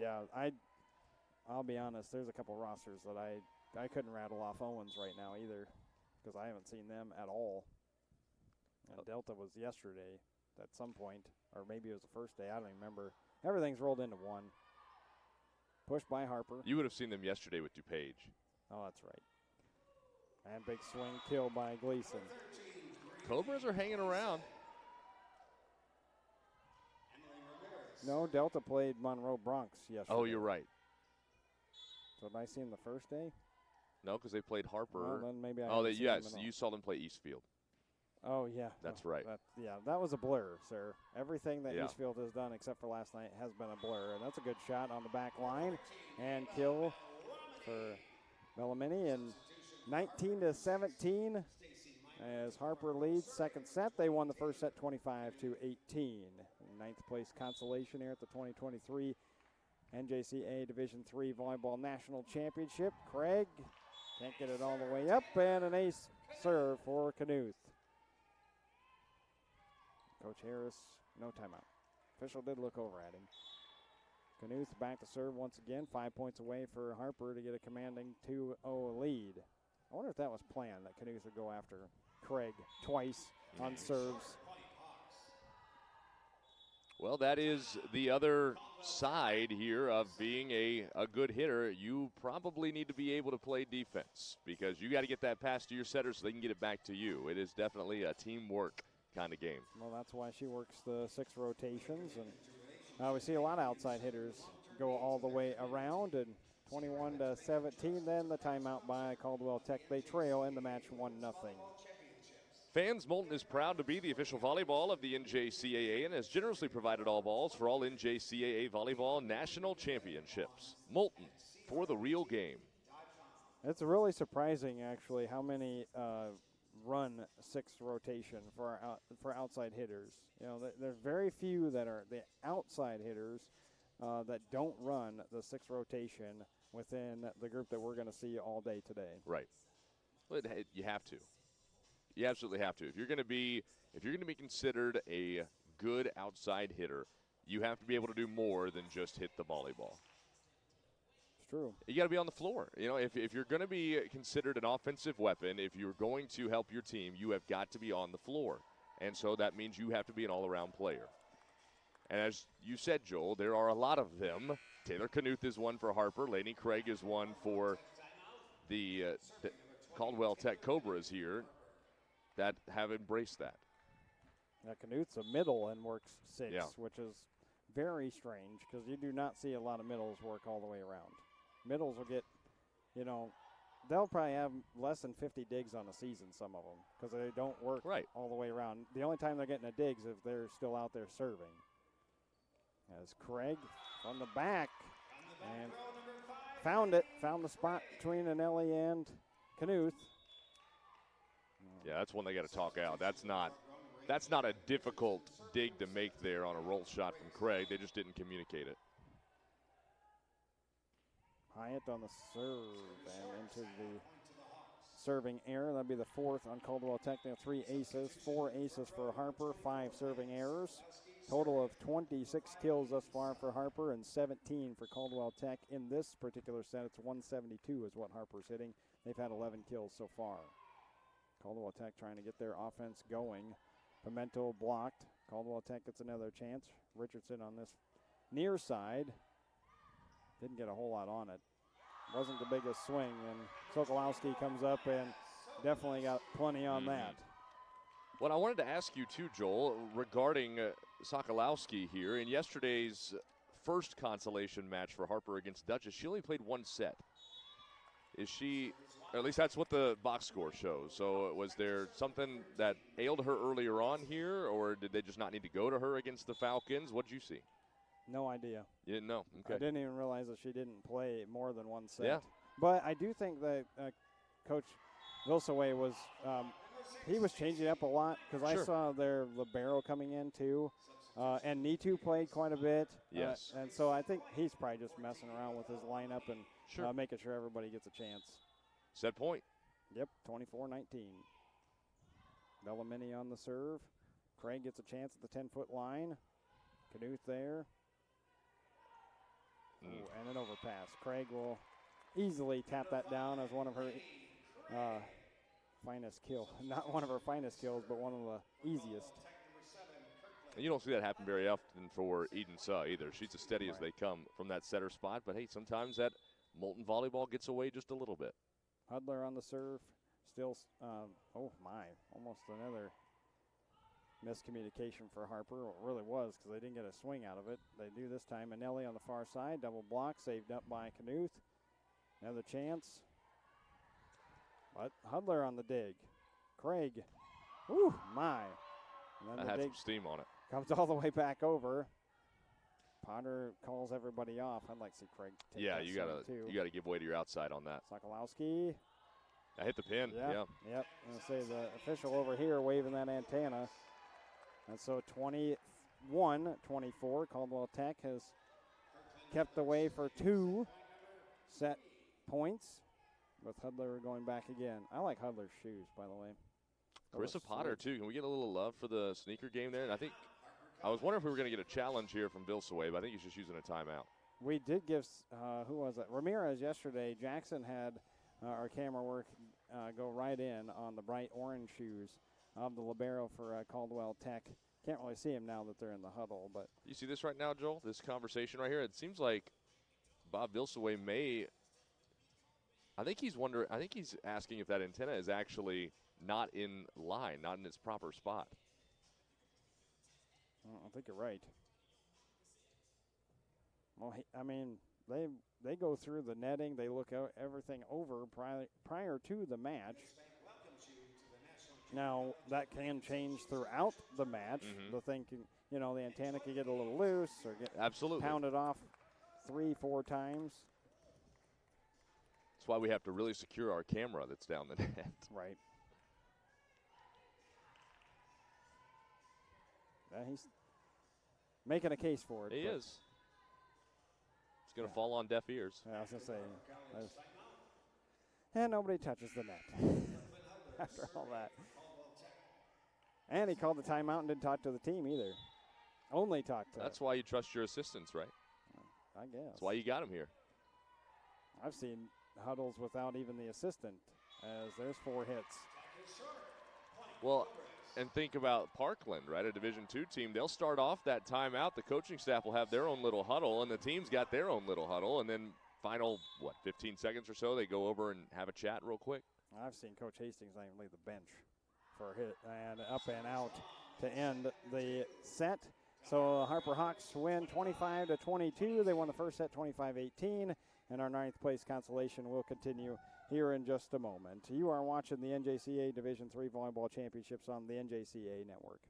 Yeah, I'll be honest. There's a couple rosters that I couldn't rattle off Owens right now either because I haven't seen them at all. And Delta was yesterday at some point, or maybe it was the first day. I don't even remember. Everything's rolled into one. Pushed by Harper. You would have seen them yesterday with DuPage. Oh, that's right. And big swing kill by Gleason. Cobras are hanging around. No, Delta played Monroe Bronx yesterday. Oh, you're right. So did I see him the first day? No, because they played Harper. Well, then maybe you saw them play Eastfield. Oh, yeah. That's right. That was a blur, sir. Everything that Yeah. Eastfield has done except for last night has been a blur. And that's a good shot on the back line. And kill for Bellamini. And 19-17 as Harper leads second set. They won the first set 25-18. Ninth place consolation here at the 2023 NJCAA Division III Volleyball National Championship. Craig can't get it all the way up, and an ace serve for Knuth. Coach Harris, no timeout. Official did look over at him. Knuth back to serve once again, 5 points away for Harper to get a commanding 2-0 lead. I wonder if that was planned, that Knuth would go after Craig twice on serves. Well, that is the other side here of being a good hitter. You probably need to be able to play defense because you got to get that pass to your setter so they can get it back to you. It is definitely a teamwork kind of game. Well, that's why she works the 6 rotations. And we see a lot of outside hitters go all the way around. And 21-17, then the timeout by Caldwell Tech. They trail in the match 1-0. Fans, Moulton is proud to be the official volleyball of the NJCAA and has generously provided all balls for all NJCAA Volleyball National Championships. Moulton, for the real game. It's really surprising, actually, how many run 6th rotation for outside hitters. You know, there's very few that are the outside hitters that don't run the 6th rotation within the group that we're going to see all day today. Right. Well, you have to. You absolutely have to. If you're going to be considered a good outside hitter, you have to be able to do more than just hit the volleyball. It's true. You got to be on the floor. You know, if you're going to be considered an offensive weapon, if you're going to help your team, you have got to be on the floor. And so that means you have to be an all-around player. And as you said, Joel, there are a lot of them. Taylor Knuth is one for Harper. Lainey Craig is one for the Caldwell Tech Cobras here. that have embraced that. Now, Knuth's a middle and works 6, Yeah. which is very strange because you do not see a lot of middles work all the way around. Middles will get, they'll probably have less than 50 digs on a season, some of them, because they don't work all the way around. The only time they're getting a dig is if they're still out there serving. As Craig from the back and found the spot between Anelli and Knuth. Yeah, that's one they got to talk out. That's not a difficult dig to make there on a roll shot from Craig. They just didn't communicate it. Hyatt on the serve and into the serving error. That'd be the 4th on Caldwell Tech. They have 3 aces, 4 aces for Harper, 5 serving errors. Total of 26 kills thus far for Harper and 17 for Caldwell Tech. In this particular set, it's 172 is what Harper's hitting. They've had 11 kills so far. Caldwell Tech trying to get their offense going. Pimento blocked. Caldwell Tech gets another chance. Richardson on this near side. Didn't get a whole lot on it. Wasn't the biggest swing, and Sokolowski comes up and definitely got plenty on that. Well, I wanted to ask you too, Joel, regarding Sokolowski here. In yesterday's first consolation match for Harper against Duchess, she only played 1 set. Is she, or at least that's what the box score shows. So was there something that ailed her earlier on here, or did they just not need to go to her against the Falcons? What did you see? No idea. You didn't know? Okay. I didn't even realize that she didn't play more than 1 set. Yeah. But I do think that Coach Vilsaway was he was changing up a lot because I saw their libero coming in too. And Nitu played quite a bit. Yes. And so I think he's probably just messing around with his lineup and making sure everybody gets a chance. Set point. Yep, 24-19. Bellamini on the serve. Craig gets a chance at the 10-foot line. Knuth there. Ooh, and an overpass. Craig will easily tap that down as one of her finest kills. Not one of her finest kills, but one of the easiest. And you don't see that happen very often for Eden Suh either. She's as steady as they come from that setter spot. But, hey, sometimes that molten volleyball gets away just a little bit. Hudler on the serve. Still, almost another miscommunication for Harper. It really was because they didn't get a swing out of it. They do this time. Anelli on the far side. Double block. Saved up by Knuth. Another chance. But Hudler on the dig. Craig. Ooh, my. And then That had some steam on it. Comes all the way back over. Potter calls everybody off. I'd like to see Craig take that you swing, gotta give way to your outside on that. Sokolowski. I hit the pin. Yep. I'm going to say the official over here waving that antenna. And so 21-24, Caldwell Tech has kept away for 2 set points with Hudler going back again. I like Hudler's shoes, by the way. Carissa Potter, too. Can we get a little love for the sneaker game there? And I was wondering if we were going to get a challenge here from Vilsaway, but I think he's just using a timeout. We did give, who was that? Ramirez yesterday. Jackson had our camera work go right in on the bright orange shoes of the libero for Caldwell Tech. Can't really see him now that they're in the huddle, but You see this right now, Joel? This conversation right here? It seems like Bob Vilsaway I think he's asking if that antenna is actually not in line, not in its proper spot. I think you're right. Well, they go through the netting. They look out everything over prior to the match. Now, that can change throughout the match. The thing can, the antenna can get a little loose or get pounded off 3-4 times. That's why we have to really secure our camera that's down the net. Right. He's making a case for it. He is. It's going to fall on deaf ears. Yeah, I was going to say. And nobody touches the net after all that. And he called the timeout and didn't talk to the team either. Only talked to. That's why you trust your assistants, right? I guess. That's why you got him here. I've seen huddles without even the assistant, as there's 4 hits. Well, and think about Parkland, right? A Division II team. They'll start off that timeout. The coaching staff will have their own little huddle, and the team's got their own little huddle. And then final, 15 seconds or so, they go over and have a chat real quick. I've seen Coach Hastings not even leave the bench for a hit and up and out to end the set. So Harper Hawks win 25-22. They won the first set 25-18, and our 9th place consolation will continue here in just a moment. You are watching the NJCAA Division III Volleyball Championships on the NJCAA Network.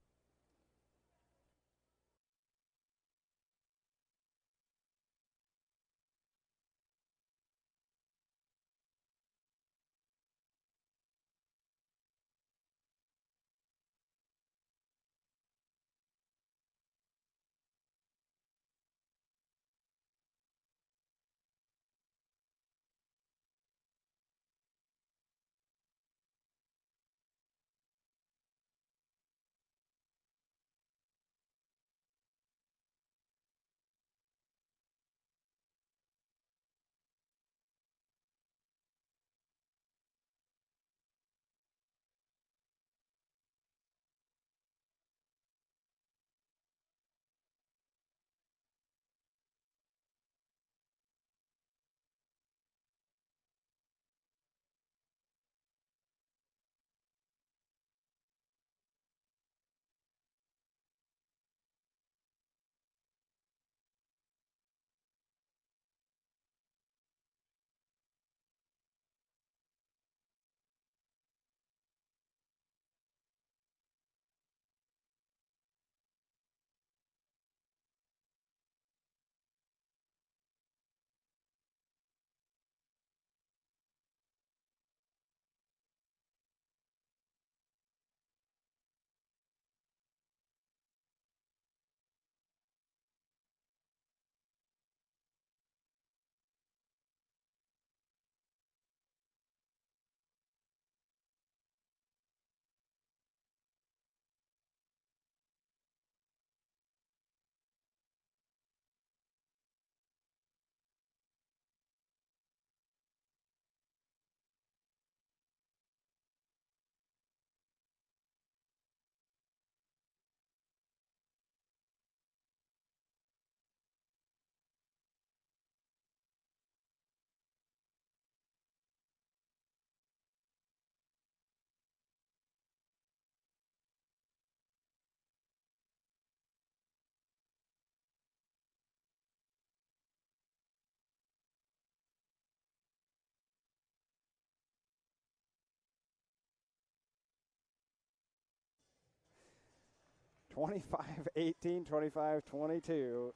(25-18, 25-22).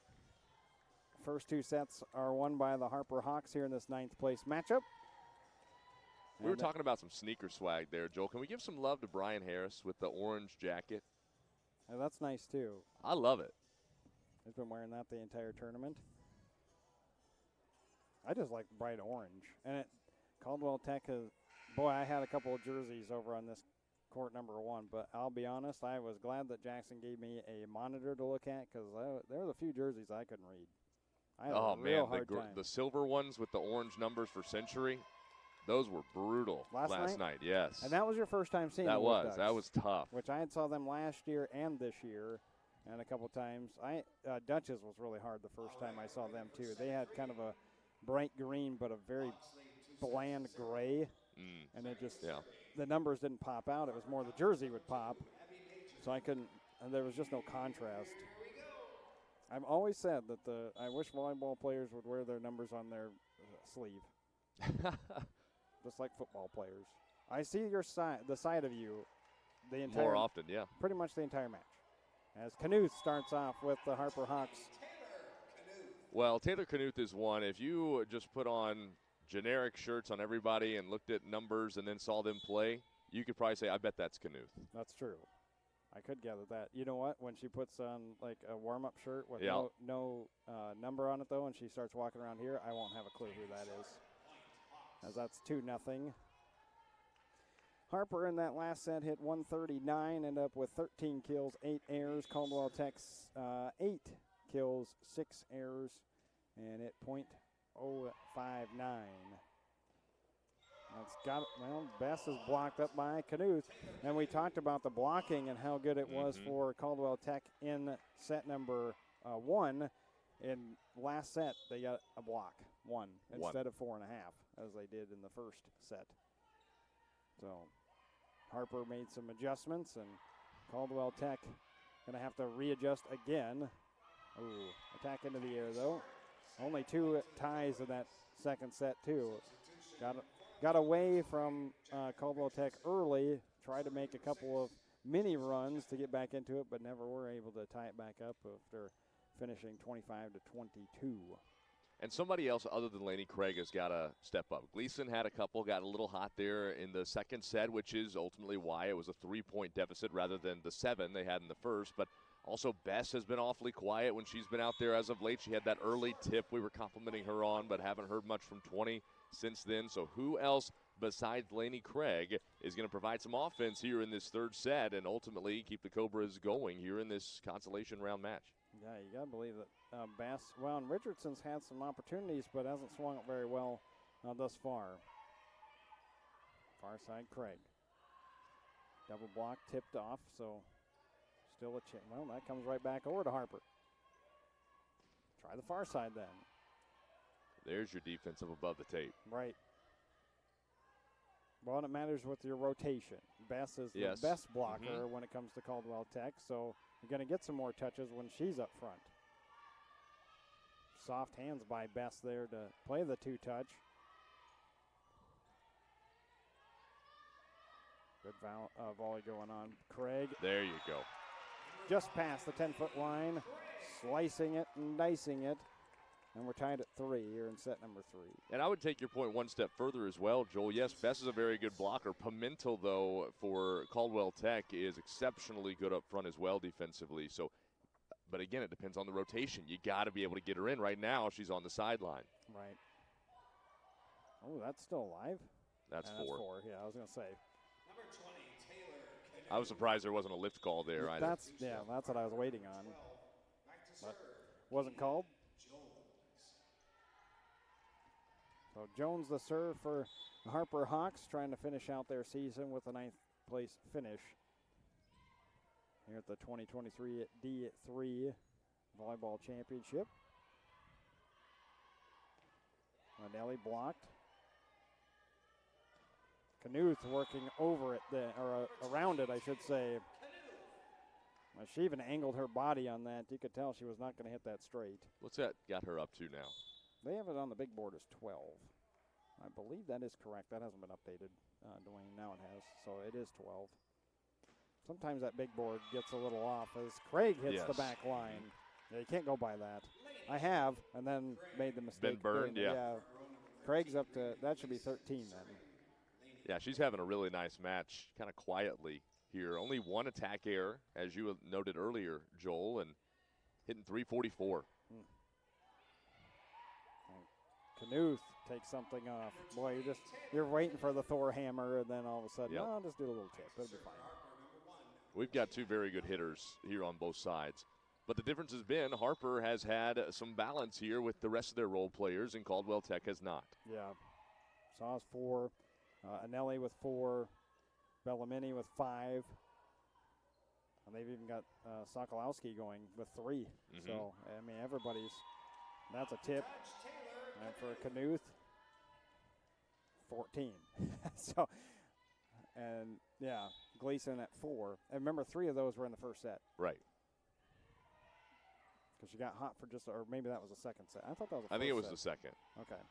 First 2 sets are won by the Harper Hawks here in this 9th place matchup. We were talking about some sneaker swag there, Joel. Can we give some love to Brian Harris with the orange jacket? And that's nice, too. I love it. He's been wearing that the entire tournament. I just like bright orange. And Caldwell Tech has, boy, I had a couple of jerseys over on this court number 1, but I'll be honest, I was glad that Jackson gave me a monitor to look at because there were a few jerseys I couldn't read. I had a real hard time. The silver ones with the orange numbers for Century, those were brutal last night. Yes. And that was your first time seeing them. That was tough. Which I had saw them last year and this year and a couple times. Dutchess was really hard the first time I saw them too. They had kind of a bright green but a very bland gray. And it just, the numbers didn't pop out. It was more the jersey would pop. So I couldn't, and there was just no contrast. I've always said that I wish volleyball players would wear their numbers on their sleeve. Just like football players. I see your side, the side of you, the entire more often, pretty much the entire match. As Knuth starts off with the Harper Hawks. Well, Taylor Knuth is one. If you just put on generic shirts on everybody and looked at numbers and then saw them play, you could probably say, I bet that's Knuth. That's true. I could gather that. You know what? When she puts on like a warm-up shirt with no number on it, though, and she starts walking around here, I won't have a clue who that is. As that's 2-0. Harper in that last set hit 139, ended up with 13 kills, 8 errors. Caldwell Tech's 8 kills, 6 errors, and hit .059. Bess is blocked up by Knuth. And we talked about the blocking and how good it was for Caldwell Tech in set number 1. In last set, they got a block, one instead of 4.5, as they did in the first set. So Harper made some adjustments, and Caldwell Tech going to have to readjust again. Ooh, attack into the air, though. Only 2 ties in that second set, too. Got away from Caldwell Tech early, tried to make a couple of mini runs to get back into it, but never were able to tie it back up after finishing 25-22. And somebody else other than Lainey Craig has got to step up. Gleason had a couple, got a little hot there in the second set, which is ultimately why it was a 3-point deficit rather than the 7 they had in the first. But also Bess has been awfully quiet when she's been out there as of late. She had that early tip we were complimenting her on, but haven't heard much from 20 since then. So who else besides Lainey Craig is going to provide some offense here in this third set and ultimately keep the Cobras going here in this consolation round match? Yeah, you got to believe that and Richardson's had some opportunities, but hasn't swung it very well thus far. Far side Craig. Double block tipped off, so still a chance. Well, that comes right back over to Harper. Try the far side then. There's your defensive above the tape. Right. Well, and it matters with your rotation. Bess is the best blocker when it comes to Caldwell Tech, so you're going to get some more touches when she's up front. Soft hands by Bess there to play the 2-touch. Good volley going on. Craig. There you go. Just past the 10-foot line, slicing it and dicing it. And we're tied at 3 here in set number 3. And I would take your point one step further as well, Joel. Yes, Bess is a very good blocker. Pimentel, though, for Caldwell Tech is exceptionally good up front as well defensively. So, but again, it depends on the rotation. You got to be able to get her in. Right now, she's on the sideline. Right. Oh, that's still alive? That's 4. That's 4, yeah, I was going to say. Number 20, Taylor. I was surprised there wasn't a lift call there either. That's what I was waiting on. But wasn't called. So Jones the serve for Harper Hawks, trying to finish out their season with a 9th place finish here at the 2023 D3 Volleyball Championship. Manelli blocked. Knuth working over it, or around it, I should say. She even angled her body on that. You could tell she was not going to hit that straight. What's that got her up to now? They have it on the big board as 12. I believe that is correct. That hasn't been updated, Dwayne. Now it has. So it is 12. Sometimes that big board gets a little off as Craig hits the back line. Yeah, you can't go by that. I have, and then made the mistake. Been burned, yeah. Craig's up to, that should be 13 then. Yeah, she's having a really nice match, kind of quietly here. Only 1 attack error, as you noted earlier, Joel, and hitting 344. Knuth takes something off. Boy, you're waiting for the Thor hammer, and then all of a sudden, no, just do a little tip. It'll be fine. We've got 2 very good hitters here on both sides. But the difference has been Harper has had some balance here with the rest of their role players, and Caldwell Tech has not. Yeah. Saw's 4, Anelli with 4, Bellamini with 5. And they've even got Sokolowski going with 3. So, I mean, that's a tip. And for Knuth, 14. So, and yeah, Gleason at 4. And remember, 3 of those were in the first set. Right. Because she got hot for or maybe that was the second set. I thought that was the first I think it was set. the second. Okay.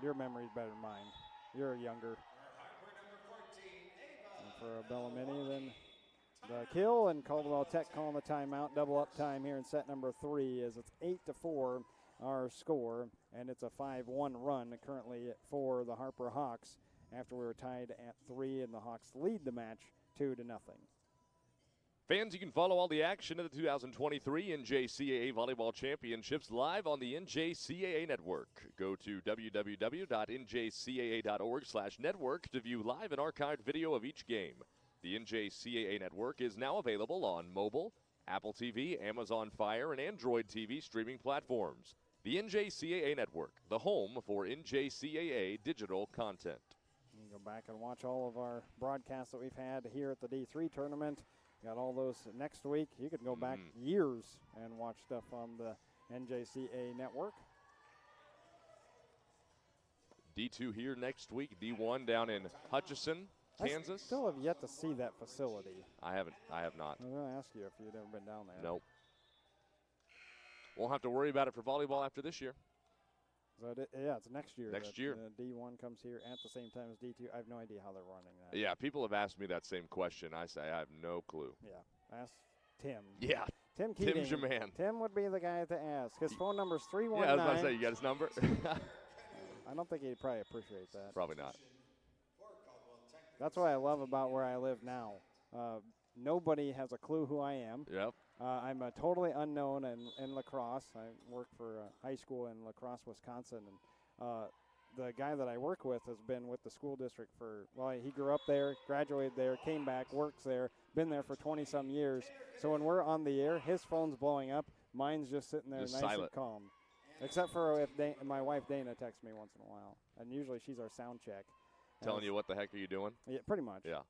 Your memory's better than mine. You're younger. And for Bellamini, then the kill, and Caldwell Tech calling the timeout. Double up time here in set number 3 as it's 8-4 our score, and it's a 5-1 run currently for the Harper Hawks after we were tied at 3, and the Hawks lead the match 2-0. Fans, you can follow all the action of the 2023 NJCAA Volleyball Championships live on the NJCAA Network. Go to www.njcaa.org/network to view live and archived video of each game. The NJCAA Network is now available on mobile, Apple TV, Amazon Fire, and Android TV streaming platforms. The NJCAA Network, the home for NJCAA digital content. You can go back and watch all of our broadcasts that we've had here at the D3 tournament. Got all those next week. You can go back years and watch stuff on the NJCAA Network. D2 here next week. D1 down in Hutchinson, Kansas. I still have yet to see that facility. I have not. I was going to ask you if you'd ever been down there. Nope. Won't have to worry about it for volleyball after this year. So it's next year. Next year. D1 comes here at the same time as D2. I have no idea how they're running that. Yeah, people have asked me that same question. I say I have no clue. Yeah, ask Tim. Yeah. Tim Keating. Tim's your man. Tim would be the guy to ask. His phone number is 319. Yeah, I was about to say, you got his number? I don't think he'd probably appreciate that. Probably not. That's what I love about where I live now. Nobody has a clue who I am. Yep. I'm totally unknown in lacrosse. I work for a high school in La Crosse, Wisconsin, and the guy that I work with has been with the school district he grew up there, graduated there, came back, works there, been there for 20-some years. So when we're on the air, his phone's blowing up, mine's just sitting there Just nice silent. and calm. Except for if my wife Dana texts me once in a while, and usually she's our sound check. Telling you what the heck are you doing? Yeah, pretty much. Yeah.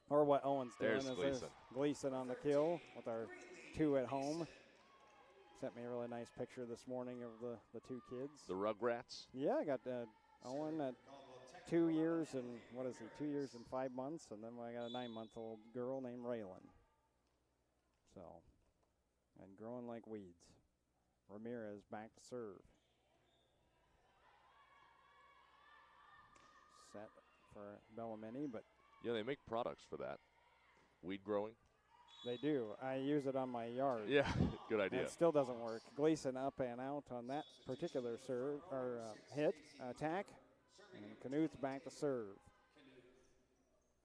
Or what Owen's doing. There's Gleason. Gleason on the kill with our 2 at home. Sent me a really nice picture this morning of the 2 kids. The Rugrats. Yeah, I got Owen at 2 years and 2 years and 5 months, and then I got a 9-month-old girl named Raylan. So, and growing like weeds. Ramirez back to serve. Set for Bellamini, but Yeah, they make products for that. Weed growing. they do. I use it on my yard. Yeah, good And idea. it still doesn't work. Gleason up and out on that particular serve or attack. And Knuth's back to serve.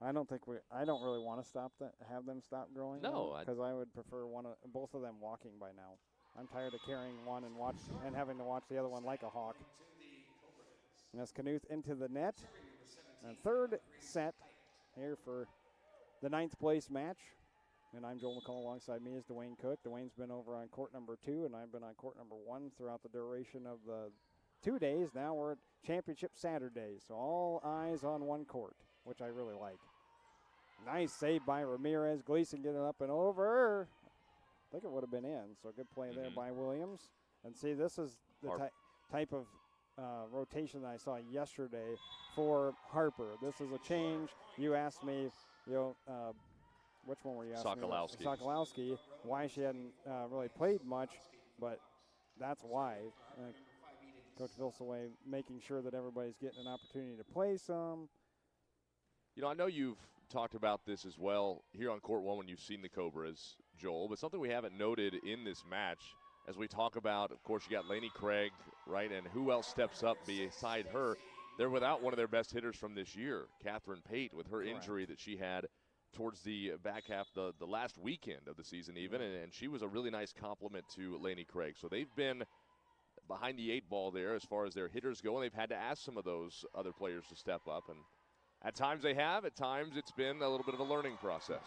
I don't really want to have them stop growing. No, because I would prefer both of them walking by now. I'm tired of carrying one and having to watch the other one like a hawk. And that's Knuth into the net. And third set here for the 9th place match. And I'm Joel McCall. Alongside me is Dwayne Cook. Dwayne's been over on court number 2, and I've been on court number 1 throughout the duration of the 2 days. Now we're at Championship Saturday, so all eyes on one court, which I really like. Nice save by Ramirez. Gleason getting up and over. I think it would have been in, so good play there by Williams. And see, this is the type of rotation that I saw yesterday for Harper. This is a change. You asked me, which one were you asking? Sokolowski, why she hadn't really played much, but that's why. Coach Vilsaway making sure that everybody's getting an opportunity to play some. I know you've talked about this as well here on Court 1 when you've seen the Cobras, Joel, but something we haven't noted in this match as we talk about, of course, you got Lainey Craig, right, and who else steps up beside her? They're without one of their best hitters from this year, Catherine Pate, with her injury that she had towards the back half, the last weekend of the season even, and she was a really nice compliment to Lainey Craig. So they've been behind the 8 ball there as far as their hitters go, and they've had to ask some of those other players to step up, and at times they have. At times it's been a little bit of a learning process.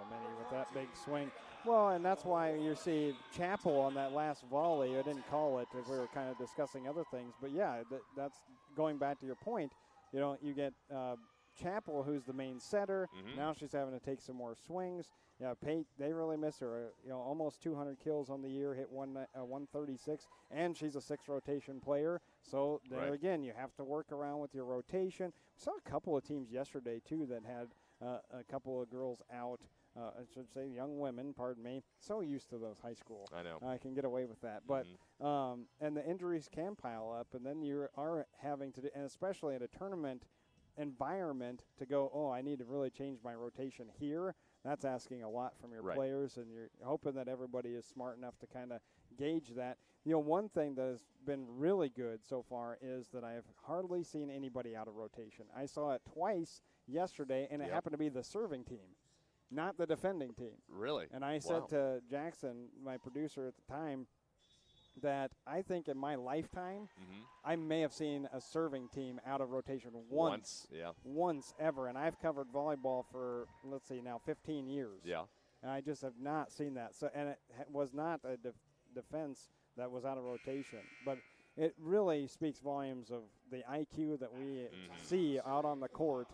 Many with that big swing. Well, and that's why you see Chappell on that last volley. I didn't call it because we were kind of discussing other things. But, yeah, that's going back to your point. You get Chappell, who's the main setter. Now she's having to take some more swings. Yeah, Pate, they really miss her. Almost 200 kills on the year, hit 136, and she's a 6-rotation player. So there again, you have to work around with your rotation. We saw a couple of teams yesterday too that had a couple of girls out. I should say young women. Pardon me. So used to those high school. I know. I can get away with that, but and the injuries can pile up, and then you are having to, and especially at a tournament environment, to go, oh, I need to really change my rotation here. That's asking a lot from your players, and you're hoping that everybody is smart enough to kind of gauge that. One thing that has been really good so far is that I have hardly seen anybody out of rotation. I saw it twice yesterday, and it happened to be the serving team, not the defending team. Really? And I said to Jackson, my producer at the time, that I think in my lifetime, I may have seen a serving team out of rotation once ever. And I've covered volleyball for, let's see, now 15 years. Yeah. And I just have not seen that. So, and it was not a defense that was out of rotation. But it really speaks volumes of the IQ that we see out on the court,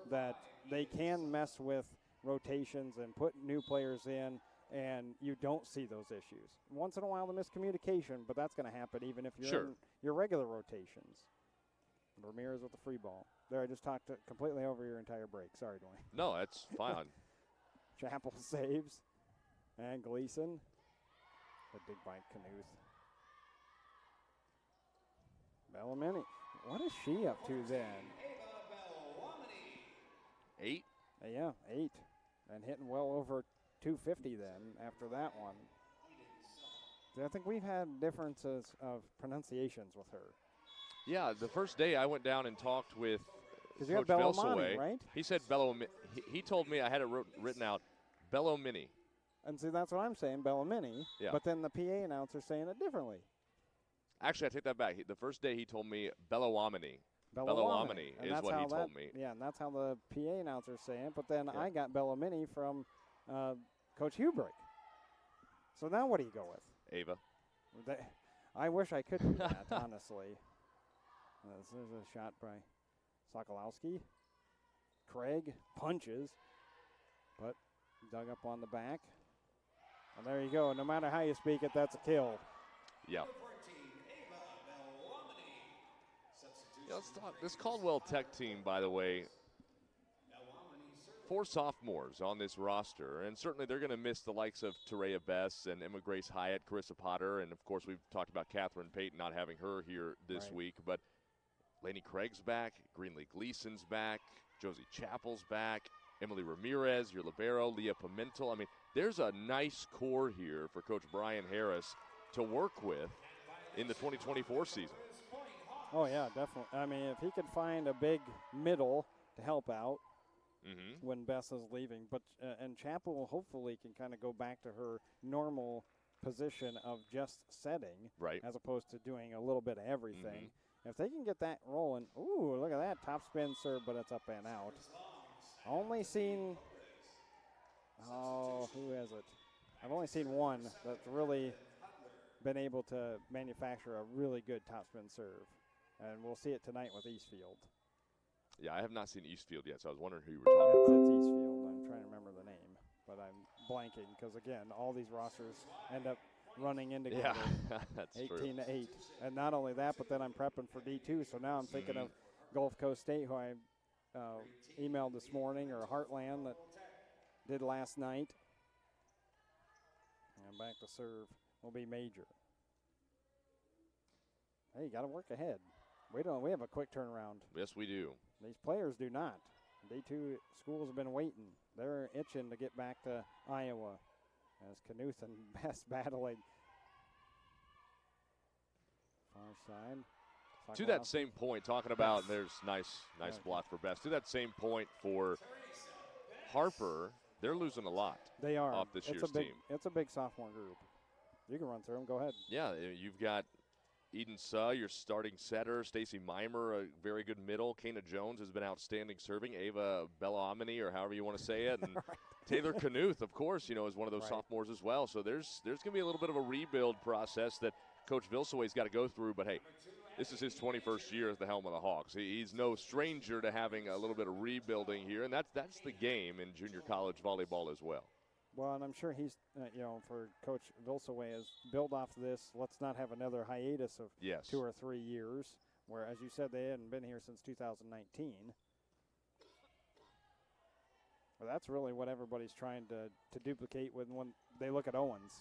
that they can mess with rotations and put new players in, and you don't see those issues. Once in a while, the miscommunication, but that's going to happen even if you're in your regular rotations. Ramirez with the free ball. There, I just talked completely over your entire break. Sorry, Dwayne. No, that's fine. Chappell saves. And Gleason. A dig by Knuth. Bellamini. What is she up to then? 8? Yeah, 8. And hitting well over 250 then after that one. I think we've had differences of pronunciations with her. Yeah, the first day I went down and talked with Because you have Coach Bellamani, Velsaway. right? He said he told me I had it written out, Bellamini. And see, that's what I'm saying, Bellamini. Yeah. But then the PA announcer's saying it differently. Actually, I take that back. The first day he told me Bellawamini. And is that's what how he told me. Yeah, and that's how the PA announcer's saying it. But then Yeah. I got Bellamini from Coach Hubrick. So now what do you go with? Ava. I wish I could do that, honestly. This is a shot by Sokolowski. Craig punches, but dug up on the back. And there you go. No matter how you speak it, that's a kill. Yeah. Let's talk. This Caldwell Tech team, by the way, 4 sophomores on this roster, and certainly they're going to miss the likes of Terea Bess and Emma Grace Hyatt, Carissa Potter, and of course we've talked about Catherine Payton, not having her here this week. But Lainey Craig's back, Greenlee Gleason's back, Josie Chappell's back, Emily Ramirez, your libero, Leah Pimentel. I mean, there's a nice core here for Coach Brian Harris to work with in the 2024 season. Oh, yeah, definitely. I mean, if he could find a big middle to help out when Bess is leaving. But and Chappell hopefully can kind of go back to her normal position of just setting as opposed to doing a little bit of everything. If they can get that rolling, ooh, look at that. Top spin serve, but it's up and out. Only seen, who has it? I've only seen one that's really been able to manufacture a really good topspin serve. And we'll see it tonight with Eastfield. Yeah, I have not seen Eastfield yet, so I was wondering who you were talking about. It's Eastfield. I'm trying to remember the name, but I'm blanking because, again, all these rosters end up running into Yeah, that's 18 true. to 8. And not only that, but then I'm prepping for D2, so now I'm thinking of Gulf Coast State, who I emailed this morning, or Heartland that did last night. And back to serve will be Major. Hey, you got to work ahead. We have a quick turnaround. Yes, we do. These players do not. D2 schools have been waiting. They're itching to get back to Iowa as Knuth and Bess battling. Far side. To that same point, talking about, there's nice block for Bess. To that same point for Harper, they're losing a lot. They are. Off this year's team. It's a big sophomore group. You can run through them. Go ahead. Yeah, you've got Eden Suh, your starting setter. Stacy Mimer, a very good middle. Kana Jones has been outstanding serving. Ava Bellamini, or however you want to say it. And Taylor Knuth, of course, is one of those sophomores as well. So there's going to be a little bit of a rebuild process that Coach Velsaway's got to go through. But, hey, this is his 21st year at the helm of the Hawks. He's no stranger to having a little bit of rebuilding here, and that's the game in junior college volleyball as well. Well, and I'm sure he's, for Coach Velsaway, is build off this. Let's not have another hiatus of 2 or 3 years, where, as you said, they hadn't been here since 2019. Well, that's really what everybody's trying to duplicate when they look at Owens.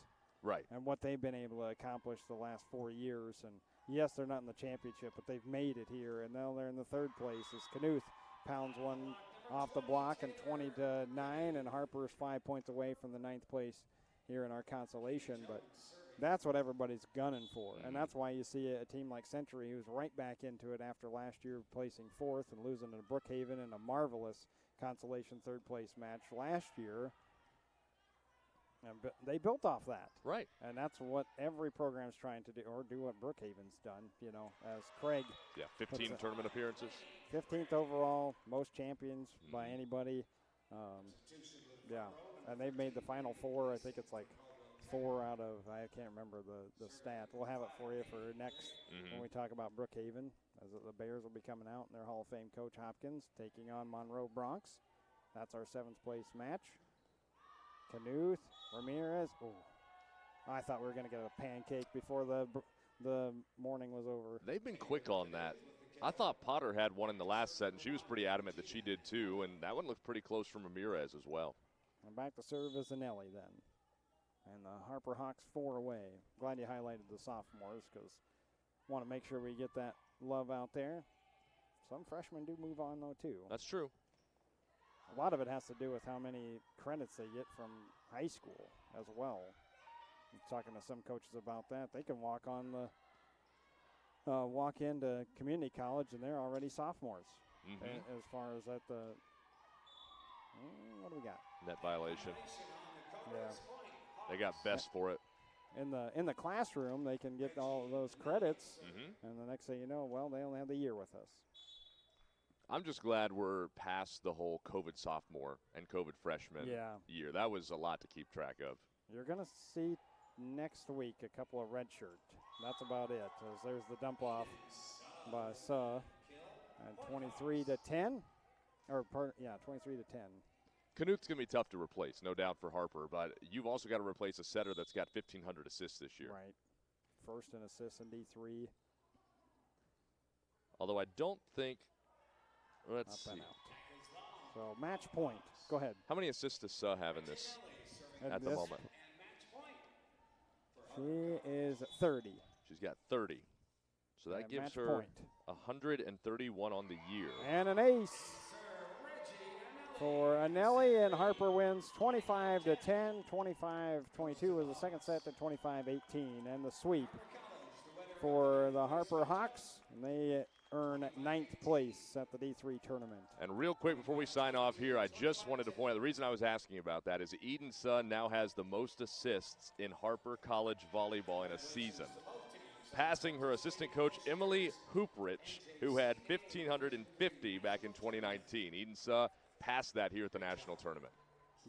Right. And what they've been able to accomplish the last 4 years. And, yes, they're not in the championship, but they've made it here. And now they're in the 3rd place as Knuth pounds one off the block and 20-9, and Harper is 5 points away from the 9th place here in our consolation. But that's what everybody's gunning for. And that's why you see a team like Century, who's right back into it after last year placing 4th and losing to Brookhaven in a marvelous consolation 3rd place match last year. And they built off that. Right. And that's what every program's trying to do, or do what Brookhaven's done, as Craig. Yeah, 15 tournament appearances. 15th overall, most champions by anybody. And they've made the Final Four. I think it's like 4 out of, I can't remember the stat. We'll have it for you for next when we talk about Brookhaven, as the Bears will be coming out, and their Hall of Fame coach Hopkins taking on Monroe Bronx. That's our 7th place match. Knuth, Ramirez. Oh, I thought we were going to get a pancake before the morning was over. They've been quick on that I thought Potter had one in the last set, and she was pretty adamant that she did too, and that one looked pretty close from Ramirez as well. And back to serve is Anelli then. And the Harper Hawks 4 away. Glad you highlighted the sophomores because want to make sure we get that love out there. Some freshmen do move on though too. That's true. A lot of it has to do with how many credits they get from high school as well. I'm talking to some coaches about that. They can walk into community college and they're already sophomores. As far as at the, what do we got? Net violation. Yeah. They got best for it. In the classroom, they can get all of those credits, and the next thing you know, well, they only have the year with us. I'm just glad we're past the whole COVID sophomore and COVID freshman year. That was a lot to keep track of. You're going to see next week a couple of red shirt. That's about it. As there's the dump off by Suh at 23-10, 23-10. Knuth's going to be tough to replace, no doubt, for Harper, but you've also got to replace a setter that's got 1,500 assists this year. Right. First in assists in D3. Although I don't think, let's see. So match point. Go ahead. How many assists does Suh have in this at the moment? She is 30. She's got 30. So that gives her point. 131 on the year. And an ace for Anelli, and Harper wins 25-10. 25-22 was the second set to 25-18. And the sweep for the Harper Hawks. And they earn 9th place at the D3 tournament. And real quick before we sign off here, I just wanted to point out, the reason I was asking about that is Eden Suh now has the most assists in Harper College volleyball in a season, passing her assistant coach Emily Hooprich, who had 1,550 back in 2019. Eden Suh passed that here at the national tournament.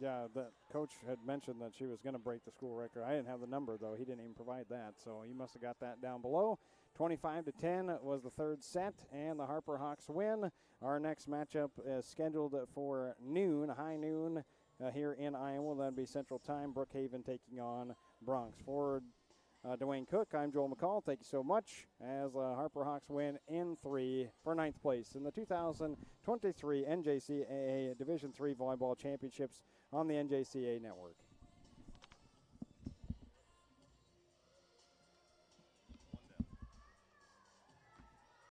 Yeah, the coach had mentioned that she was going to break the school record. I didn't have the number, though. He didn't even provide that, so you must have got that down below. 25-10 was the third set, and the Harper Hawks win. Our next matchup is scheduled for noon, high noon, here in Iowa. That'd be Central Time. Brookhaven taking on Bronx. For Dwayne Cook, I'm Joel McCall. Thank you so much as Harper Hawks win in 3 for 9th place in the 2023 NJCAA Division III Volleyball Championships on the NJCAA Network.